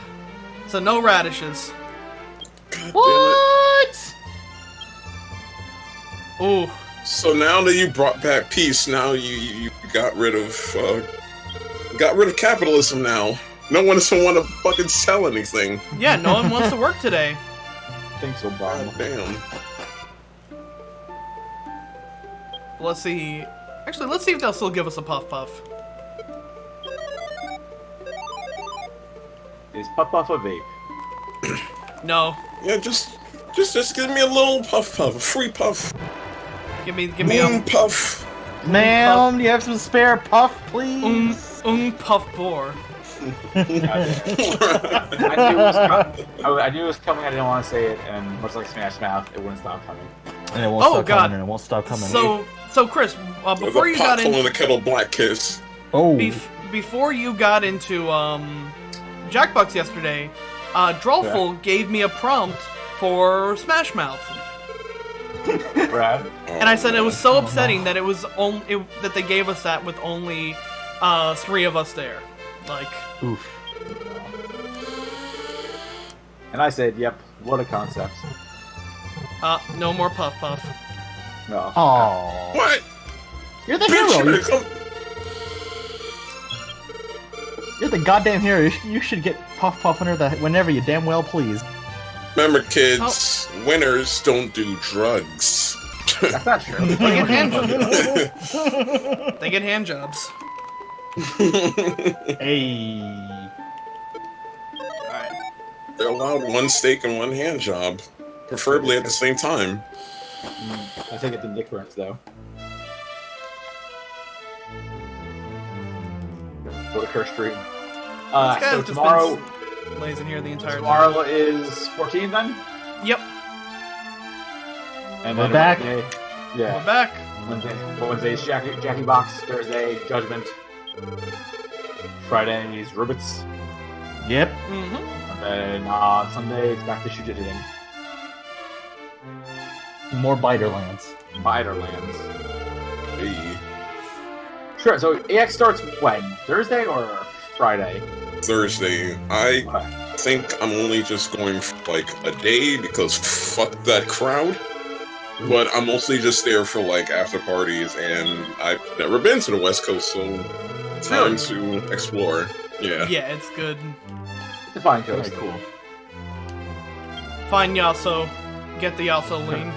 So no radishes. What? Ooh. So now that you brought back peace, now you got rid of capitalism. Now no one doesn't want to fucking sell anything. Yeah, no one wants to work today. Thanks, Obama. Damn. Let's see. Actually, let's see if they'll still give us a Puff Puff. Is Puff Puff a vape? No. Yeah, just give me a little puff, a free puff. Give me Moon a puff. Ma'am, do you have some spare puff, please? Puff Boar. I knew it was coming. I didn't want to say it, and much like Smash Mouth, it wouldn't stop coming. And it won't Oh, stop God. coming, and it won't stop coming. So, So Chris, before you got the pot into the kettle black kiss. Oh. before you got into Jackbox yesterday, Drawful gave me a prompt for Smash Mouth, Brad. and I said it was so upsetting that it was that they gave us that with only 3 of us there. Like, Oof. And I said, "Yep, what a concept." no more Puff Puff. No. Oh. What? You're the Bitch, hero. you come- You're the goddamn hero. You should get Puff Puff whenever you damn well please. Remember, kids, winners don't do drugs. That's not true. They get hand jobs. They get hand jobs. Hey. They're allowed 1 steak and 1 hand job, preferably at the same time. I take it the Nick Burns though. Go to Curse Stream. This So guy has just tomorrow, been lays in here the entire time. tomorrow is 14 then. Yep, And We're then back. Wednesday, we're yeah. back. Wednesday's Jackie Box. Thursday Judgment. Friday's Rubits. Yep. Mm-hmm. And then on Sunday it's back to Shujitting. More Biterlands. Spiderlands. Hey, Sure. So AX starts when? Thursday or Friday? Thursday. I Okay. think I'm only just going for like a day because fuck that crowd. But I'm mostly just there for like after parties, and I've never been to the West Coast, so time to explore. Yeah. Yeah, it's good. It's a fine coast. Very cool. Find Yasuo. Get the Yasuo lean.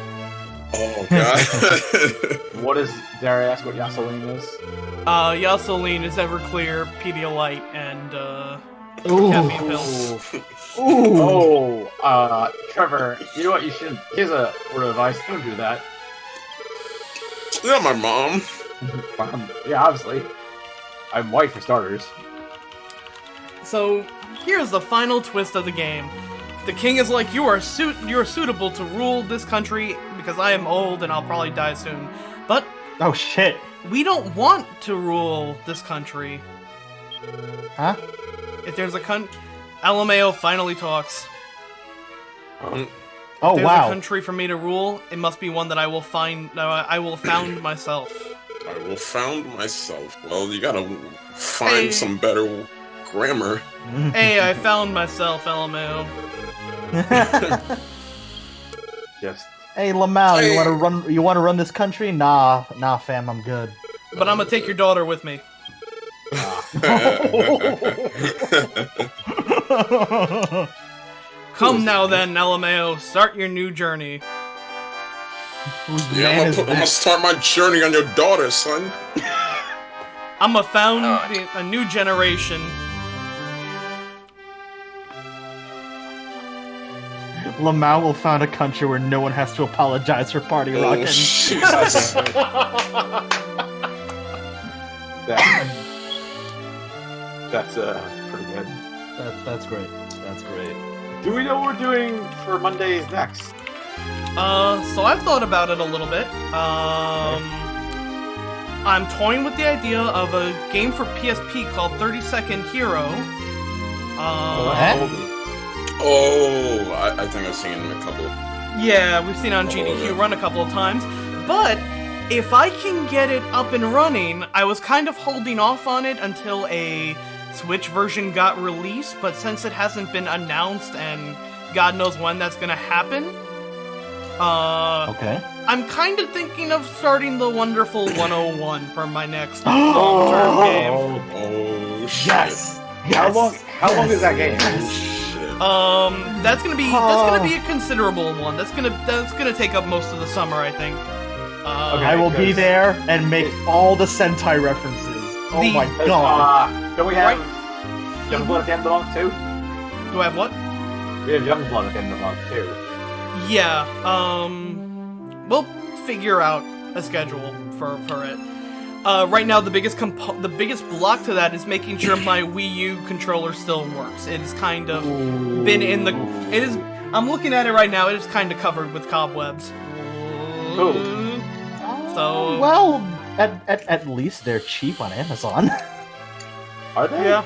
Oh god. What is? Dare I ask what Yasseline is? Yasuo lean is Everclear, Pedialyte, and Ooh. caffeine pills. Ooh. Oh, Trevor. You know what? You should. Here's a word of advice. Don't do that. Not my mom. Yeah, obviously. I'm white for starters. So here's the final twist of the game. The king is like, you are suitable to rule this country because I am old and I'll probably die soon. But Oh shit. we don't want to rule this country. Huh? If there's a LMAO finally talks. Oh If there's a wow. country for me to rule, it must be one that I will find. I will found myself. I will found myself. Well, you gotta find Hey. some better grammar. Hey, I found myself, LMAO. Just. Hey Lamau, Hey. you wanna run this country? Nah, fam, I'm good. But I'm gonna take your daughter with me. Come now then, LMAO, start your new journey. Whose Yeah, man is I'm gonna that? start my journey on your daughter, son. I'm gonna found a new generation. Lamau will found a country where no one has to apologize for party Oh, rocking. Jesus. That's pretty good. That's great. That's great. Do we know what we're doing for Mondays next? So I've thought about it a little bit. I'm toying with the idea of a game for PSP called 30 Second Hero. Oh, I think I've seen a couple. Yeah, we've seen it on GDQ run a couple of times. But if I can get it up and running, I was kind of holding off on it until a Switch version got released, but since it hasn't been announced and God knows when that's gonna happen, Okay. I'm kind of thinking of starting the Wonderful 101 for my next long-term game. Oh, shit. Yes. How long is that game? Shit. That's gonna be a considerable one. That's gonna take up most of the summer, I think. Okay. I will be because- there and make all the Sentai references. Oh The- my god. Don't we have Youngblood at the end of the month too? Do I have what? We have Youngblood at the end of the month too. Yeah, we'll figure out a schedule for it. Right now, the biggest block to that is making sure my Wii U controller still works. It has kind of been in the. It is. I'm looking at it right now. It is kind of covered with cobwebs. Ooh. So Well, at least they're cheap on Amazon. Are they? yeah.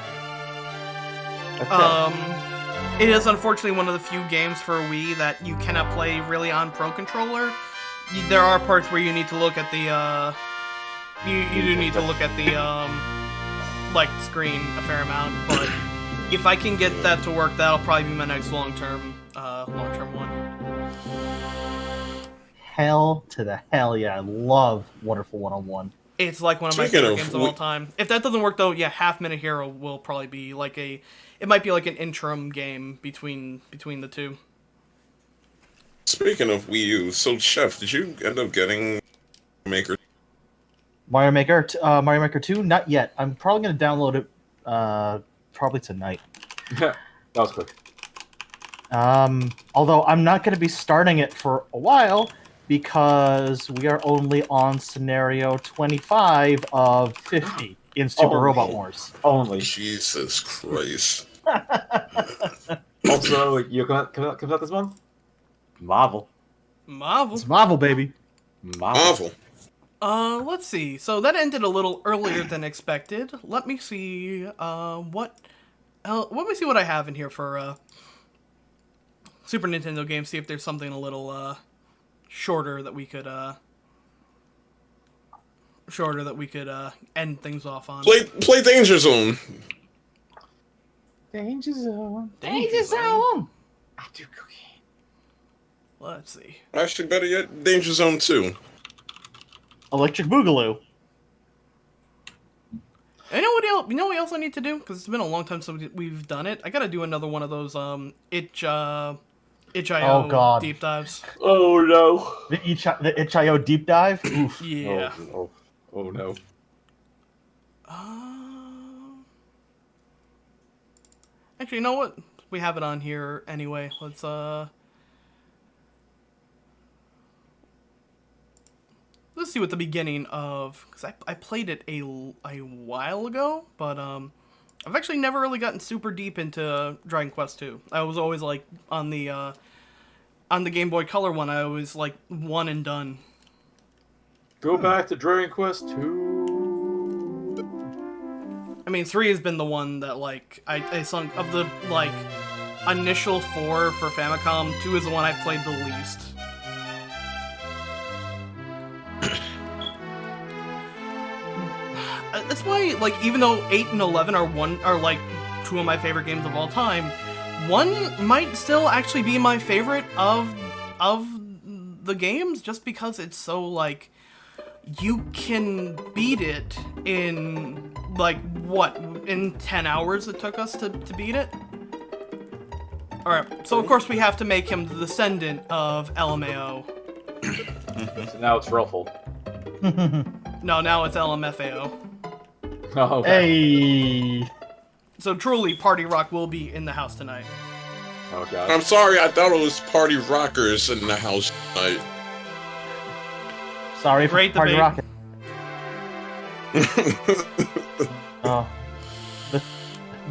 Okay. It is unfortunately one of the few games for Wii that you cannot play really on Pro Controller. There are parts where you need to look at the, you do need to look at the, like, screen a fair amount, but if I can get that to work, that'll probably be my next long-term one. Hell to the hell yeah! I love Wonderful 101. It's like one of my Speaking favorite of games of all time. If that doesn't work though, yeah, Half Minute Hero will probably be like it might be like an interim game between the two. Speaking of Wii U, so Chef, did you end up getting Maker? Mario Maker 2? Not yet. I'm probably gonna download it probably tonight. That was quick. Although I'm not gonna be starting it for a while because we are only on scenario 25 of 50 in Super Oh, Robot Wars. Only. Jesus Christ. Also, like, you comes out this month? Marvel. Marvel. It's Marvel, baby. Marvel. Let's see. So that ended a little earlier than expected. Let me see. Let me see what I have in here for Super Nintendo games. See if there's something a little shorter that we could end things off on. Play Danger Zone. Danger Zone. Danger Zone. I do cookie. Let's see. Actually, better yet, Danger Zone 2. Electric Boogaloo. You know what else I need to do? Because it's been a long time since we've done it. I gotta do another one of those itch.io Oh, God. deep dives. Oh no. The itch.io deep dive. Oof. Yeah. Oh no. Actually, you know what? We have it on here anyway. Let's see what the beginning of, because I played it a while ago, but I've actually never really gotten super deep into Dragon Quest 2. I was always like on the Game Boy Color one. I was like one and done. Go back to Dragon Quest 2. I mean, 3 has been the one that like I sunk of the like initial 4 for Famicom. 2 is the one I've played the least. That's why, like, even though 8 and 11 are like 2 of my favorite games of all time, 1 might still actually be my favorite of the games, just because it's so, like, you can beat it in, like, in 10 hours it took us to beat it? Alright, so of course we have to make him the descendant of LMAO. So now it's Ruffle. No, now it's LMFAO. Oh, okay. Hey. So truly, Party Rock will be in the house tonight. Oh god. I'm sorry, I thought it was Party Rockers in the house tonight. Sorry for Great Party debate. Rocket. Oh.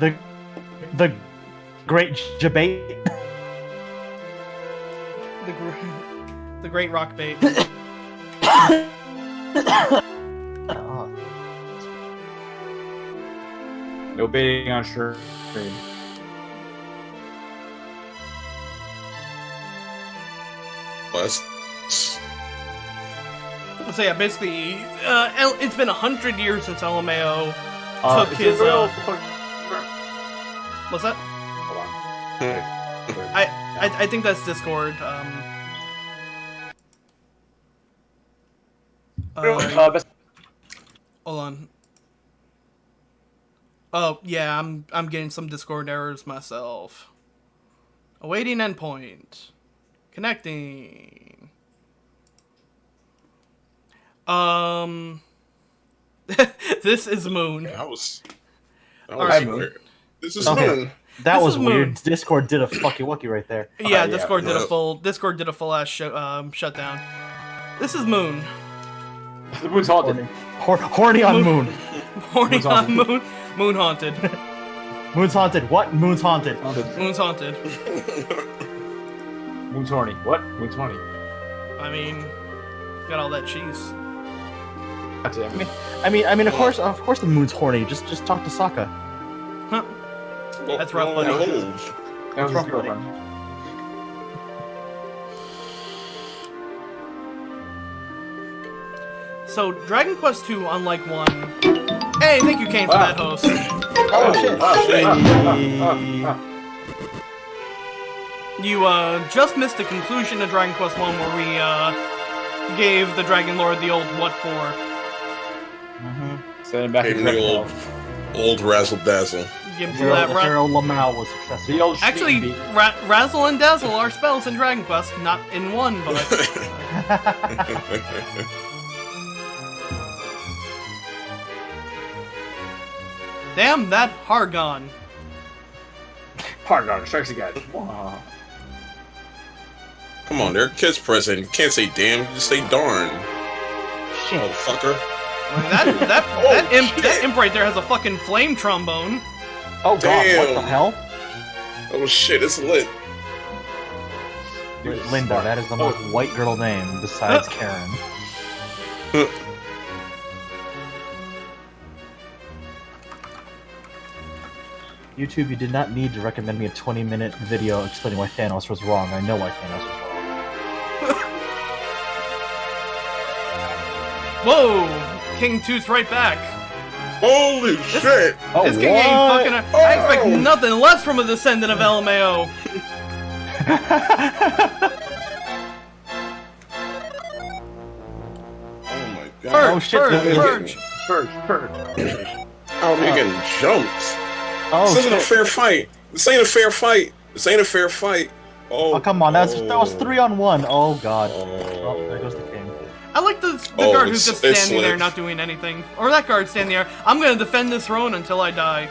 The great debate. The great rock bait. No baiting on stream. Last. So yeah, basically, it's been 100 years since LMAO took Is his. it real? What's that? Hold on. I think that's Discord. Best- Hold on. Oh yeah, I'm getting some Discord errors myself. Awaiting endpoint. Connecting. This is Moon. That was Alright. weird. This is Okay. Moon. That This was is weird. Moon. Discord did a fucky wucky right there. Yeah, yeah. Discord did a Yeah. full ass shutdown. This is Moon. The moon's haunted. Horny on Moon. Horny Moon's on haunted. Moon. Moon haunted. Moon's haunted. What? Moon's haunted. Moon's haunted. Moon's horny. What? Moon's horny. I mean, got all that cheese. I mean, of course, the moon's horny. Just talk to Sokka. Huh. That's rough, buddy. That was his girlfriend. So, Dragon Quest II, unlike 1... Hey, thank you, Kane, for that host. Oh shit! You, just missed the conclusion of Dragon Quest 1 where we, gave the Dragon Lord the old what for. Send him back Gave to him the Dragon old razzle dazzle. Give him that Pharaoh Lamau was successful. The old Actually, beat. Razzle and Dazzle are spells in Dragon Quest, not in 1, but... Damn that Hargon. Hard on strikes again. Wow. Come on, they're kids present. You can't say damn, just say darn. Shit. Motherfucker. That imp right there has a fucking flame trombone. Oh god, Damn. what the hell? Oh shit, it's lit. Linda, that is the most white girl name besides Karen. YouTube, you did not need to recommend me a 20-minute video explaining why Thanos was wrong. I know why Thanos was wrong. Whoa! King Tooth's right back. Holy shit! Oh, This king ain't fucking... I expect nothing less from a descendant of LMAO. Oh my god. Purge, Oh, shit, purge, purge. Purge. Oh, man, getting jumped. Oh, This isn't a shit. fair fight. This ain't a fair fight. This ain't a fair fight. Oh, Oh, come on, that was 3-on-1. Oh, god. Oh. Oh, there goes the king. I like the Oh, guard who's it's- just it's standing there slick. not doing anything. Or that guard standing there. I'm gonna defend this throne until I die.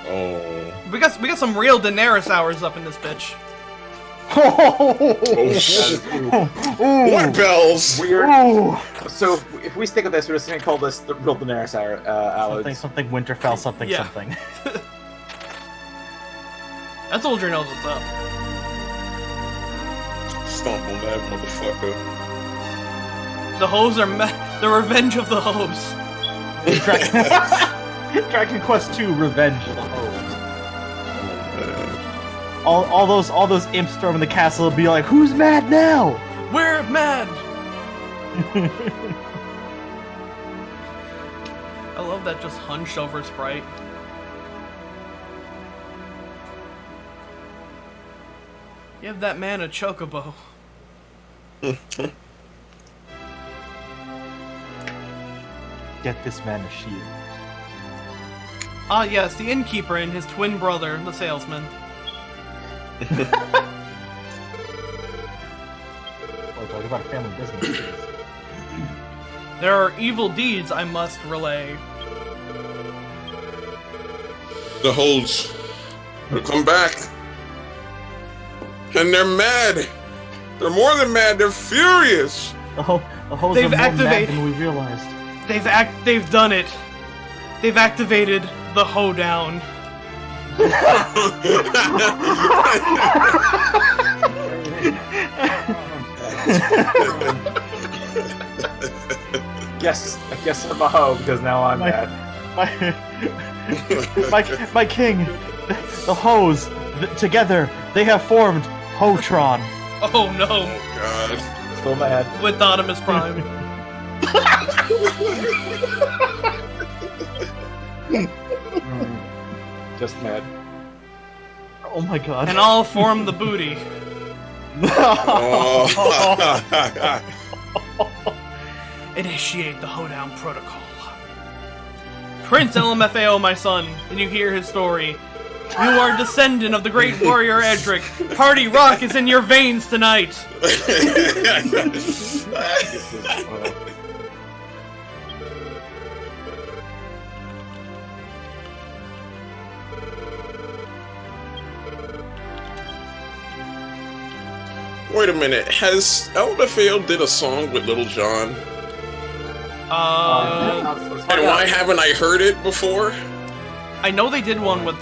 Oh. We got some real Daenerys hours up in this bitch. Oh shit. Ooh. What bells? Weird. Ooh. So if we stick with this, we're just gonna call this the real Daenerys Allods. Something Winterfell, something. That soldier knows what's up. Stomp on that motherfucker. The hoes are the revenge of the hoes. Dragon Quest II: Revenge of the Hoes. All those imps storming the castle will be like, "Who's mad now?" We're mad. I love that just hunched over sprite. Give that man a chocobo. Get this man a shield. Ah yes, the innkeeper and his twin brother, the salesman. Oh, talk about a family business. There are evil deeds I must relay. The hoes will come back. And they're mad. They're more than mad, they're furious. The hoes They've are more activated- mad than we realized. They've done it. They've activated the hoedown. I guess I'm a hoe because now I'm My- mad. My king, the hoes, together they have formed Hotron. Oh no, God. Still mad. with Optimus Prime. Just mad. Oh my god. And all form the booty. Oh. Initiate the hoedown protocol. Prince LMFAO, my son, and you hear his story. You are descendant of the great warrior Edric. Party rock is in your veins tonight. Wait a minute, has LFAO did a song with Little John? And why haven't I heard it before? I know they did one with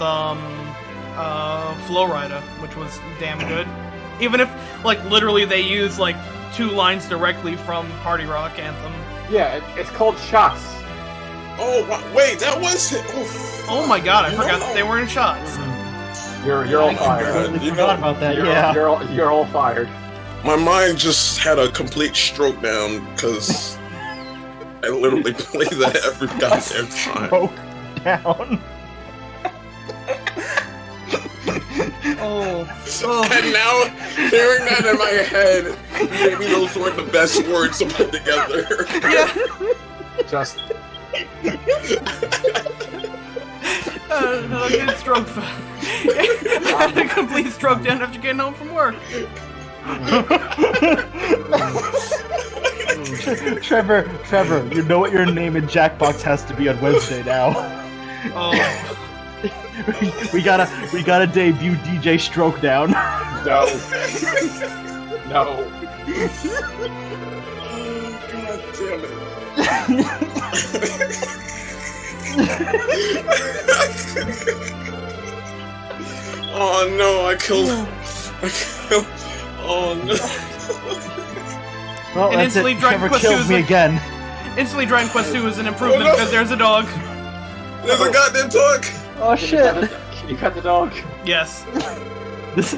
Flowrider, which was damn good. Even if, like, literally they use like 2 lines directly from Party Rock Anthem. it's called shots. Oh, wait, that was it. Oh my god, I forgot that they were in shots. You're all fired. Completely forgot about that. Yeah. You're all fired. My mind just had a complete stroke down because I literally play that every goddamn time. Broke down. Oh. And now, hearing that in my head, maybe those weren't the best words to put together. Yeah. Just I get stroke. I had a complete stroke down after getting home from work. Trevor, you know what your name in Jackbox has to be on Wednesday now. Oh. we gotta debut DJ Stroke Down. no. No. Oh, God damn it. Oh no, I killed. Oh no. Well, And that's instantly it. Dragon Trevor Quest II killed is me a- again. Instantly, Dragon Quest 2 is an improvement Oh, no. because there's a dog. There's a goddamn dog. Oh shit! You got the dog. Yes. This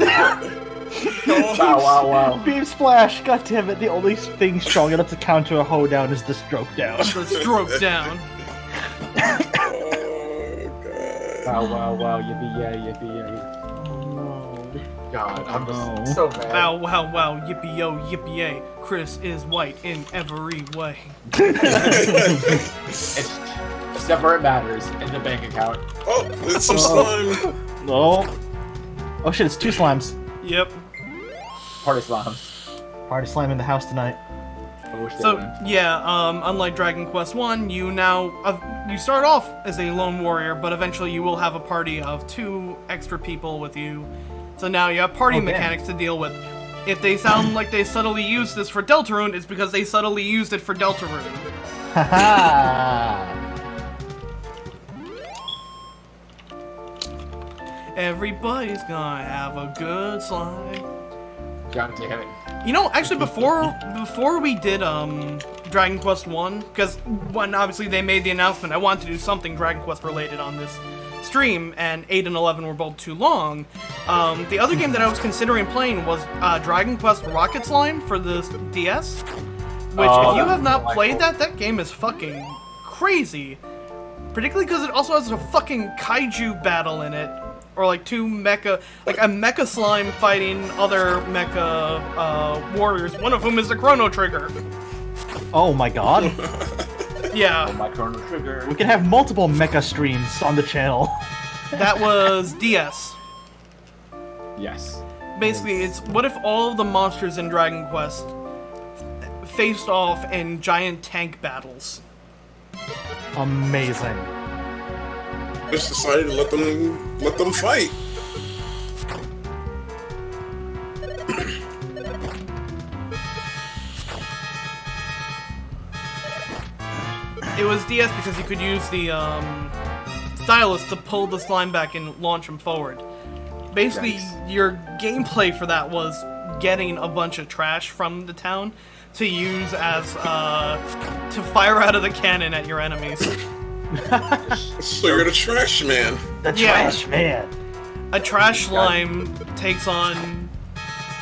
Wow. Beam Splash. God damn it! The only thing strong enough to counter a hoedown is the Stroke Down. The stroke down. Oh god. Wow. Yippee. God, I'm just so mad. Wow, yippee yo, yippee yay. Chris is white in every way. Except where it matters, in the bank account. Oh, it's some slime. Oh. Oh shit! It's 2 slimes. Yep. Party slams. Party slime in the house tonight. I wish they So wouldn't. yeah, unlike Dragon Quest 1, you now you start off as a lone warrior, but eventually you will have a party of 2 extra people with you. So now you have party Oh, damn. mechanics to deal with. If they sound like they subtly used this for Deltarune, it's because they subtly used it for Deltarune. Haha. Everybody's gonna have a good slime. God damn it. You know, actually, before we did Dragon Quest 1, because when obviously they made the announcement, I wanted to do something Dragon Quest related on this stream, and 8 and 11 were both too long. The other game that I was considering playing was Dragon Quest Rocket Slime for the DS, which if you have not played that game is fucking crazy. Particularly because it also has a fucking kaiju battle in it. Or like 2 mecha, like a mecha slime fighting other mecha warriors, one of whom is the Chrono Trigger. Oh my god. Yeah, My Chrono Trigger. We can have multiple mecha streams on the channel. that was DS. Yes. Basically, it's what if all of the monsters in Dragon Quest faced off in giant tank battles? Amazing. Just decided to let them fight. It was DS because you could use the stylus to pull the slime back and launch him forward. Basically, Nice. your gameplay for that was getting a bunch of trash from the town to use as to fire out of the cannon at your enemies. So you're the trash man. The Yeah. trash man. A trash slime takes on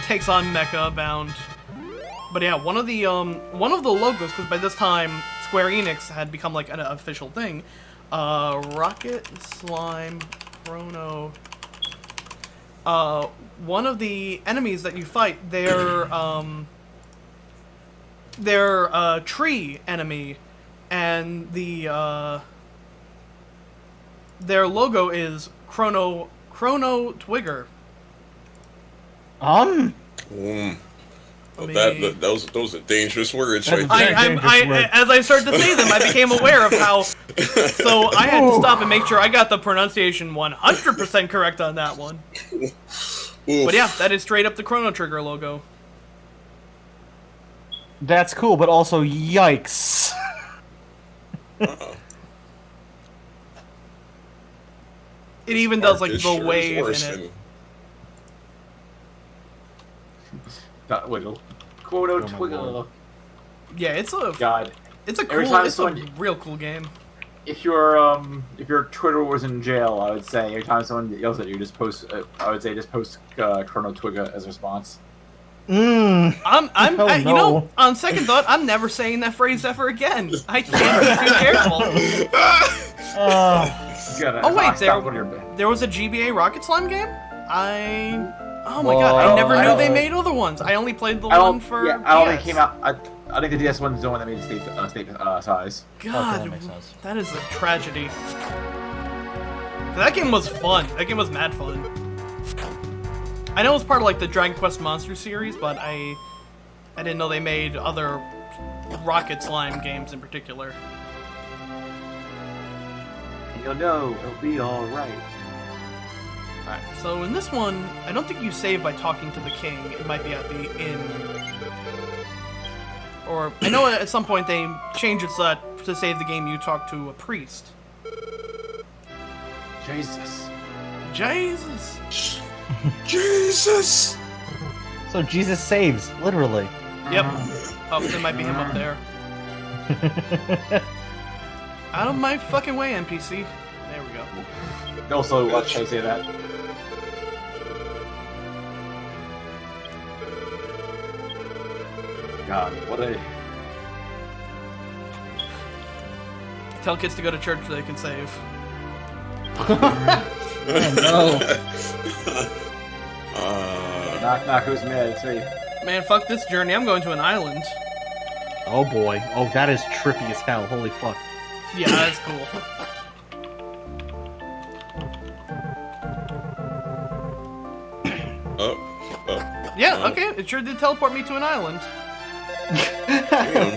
Mecha Bound. But yeah, one of the logos, because by this time Square Enix had become like an official thing. Rocket Slime Chrono. One of the enemies that you fight, they're a tree enemy, and their logo is Chrono Twigger. Well, those are dangerous words right That's there. As I started to say them, I became aware of how. So I had to stop and make sure I got the pronunciation 100% correct on that one. But yeah, that is straight up the Chrono Trigger logo. That's cool, but also yikes. It even does like This the sure is wave worse in it. than- That wiggle. Chrono my Twiggle. lord. Yeah, it's It's a Every cool, time it's a someone- real cool game. If your Twitter was in jail, I would say every time someone yells at you, just post. I would say just post Chrono Trigger as a response. Mmm. Oh, You know, no. on second thought, I'm never saying that phrase ever again. I can't be too careful. Oh wait, there was a GBA Rocket Slime game? Oh my god, I never knew they made other ones. I only played the one for Yeah, I don't think DS. it came out. I think the DS one's the one that made the state size. God, that makes sense. that is a tragedy. That game was fun. That game was mad fun. I know it was part of like the Dragon Quest Monster series, but I didn't know they made other Rocket Slime games in particular. You'll know it'll be all right. Alright, so in this one, I don't think you save by talking to the king. It might be at the inn. Or, I know at some point they changed it so that to save the game you talk to a priest. Jesus. Jesus! Jesus! So Jesus saves, literally. Yep. Oh, there might be him up there. Out of my fucking way, NPC. There we go. Also, let's say that. God, what a. Tell kids to go to church so they can save. No. Knock, knock, who's mad? It's me. Man, fuck this journey. I'm going to an island. Oh boy. Oh, that is trippy as hell. Holy fuck. Yeah, that's cool. Yeah, okay. It sure did teleport me to an island. Damn.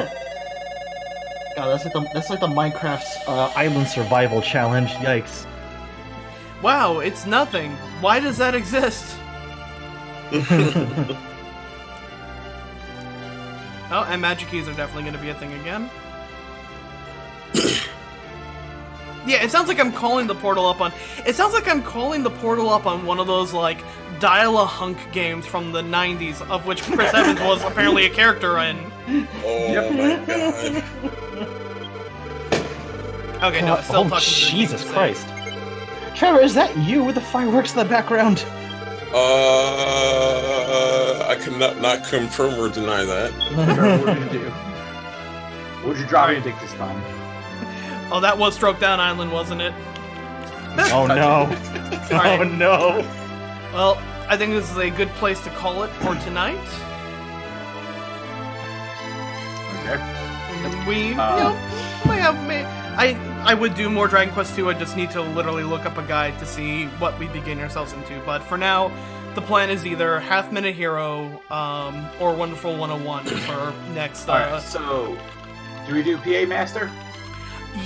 God, that's like the Minecraft's island survival challenge. Yikes. Wow, it's nothing. Why does that exist? Oh, and magic keys are definitely going to be a thing again. Yeah, it sounds like I'm calling the portal up on... It sounds like I'm calling the portal up on one of those, like, dial-a-hunk games from the 90s, of which Chris Evans was apparently a character in. Oh my god. Okay, no, it's still Oh, talking to the Jesus king, Christ. Trevor, is that you with the fireworks in the background? I cannot not confirm or deny that. What did you do? What did you drop your dick this time? Oh, that was Stroke Down Island, wasn't it? Oh no. Oh Alright. no. Well, I think this is a good place to call it for tonight. Okay. We, you know, I would do more Dragon Quest 2. I just need to literally look up a guide to see what we begin ourselves into. But for now, the plan is either Half Minute Hero or Wonderful 101 for next. Alright, so do we do PA Master?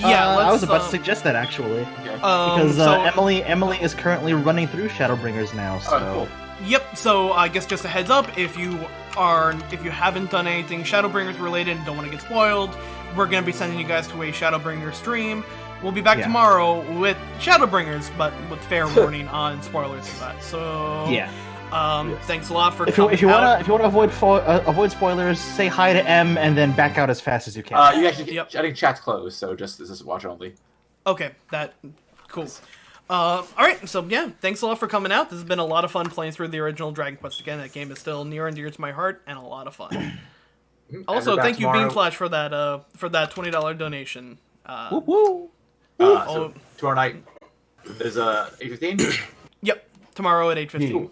Yeah, let's, I was about to suggest that actually, Okay. because so, Emily is currently running through Shadowbringers now. So Alright, cool. Yep. So I guess just a heads up, if you haven't done anything Shadowbringers related and don't want to get spoiled, we're gonna be sending you guys to a Shadowbringer stream. We'll be back Yeah. tomorrow with Shadowbringers, but with fair warning on spoilers for that. So yeah. Thanks a lot for If you coming out. wanna avoid spoilers, say hi to M and then back out as fast as you can. You actually, Yep. I think chat's closed, so just this is watch only. Okay, cool. Alright, so yeah, thanks a lot for coming out. This has been a lot of fun playing through the original Dragon Quest again. That game is still near and dear to my heart and a lot of fun. Also, we're back thank you, tomorrow. Bean Flash, for that $20 donation. Woo woo. So tomorrow night is 8:15. Yep, tomorrow at 8:15. Cool.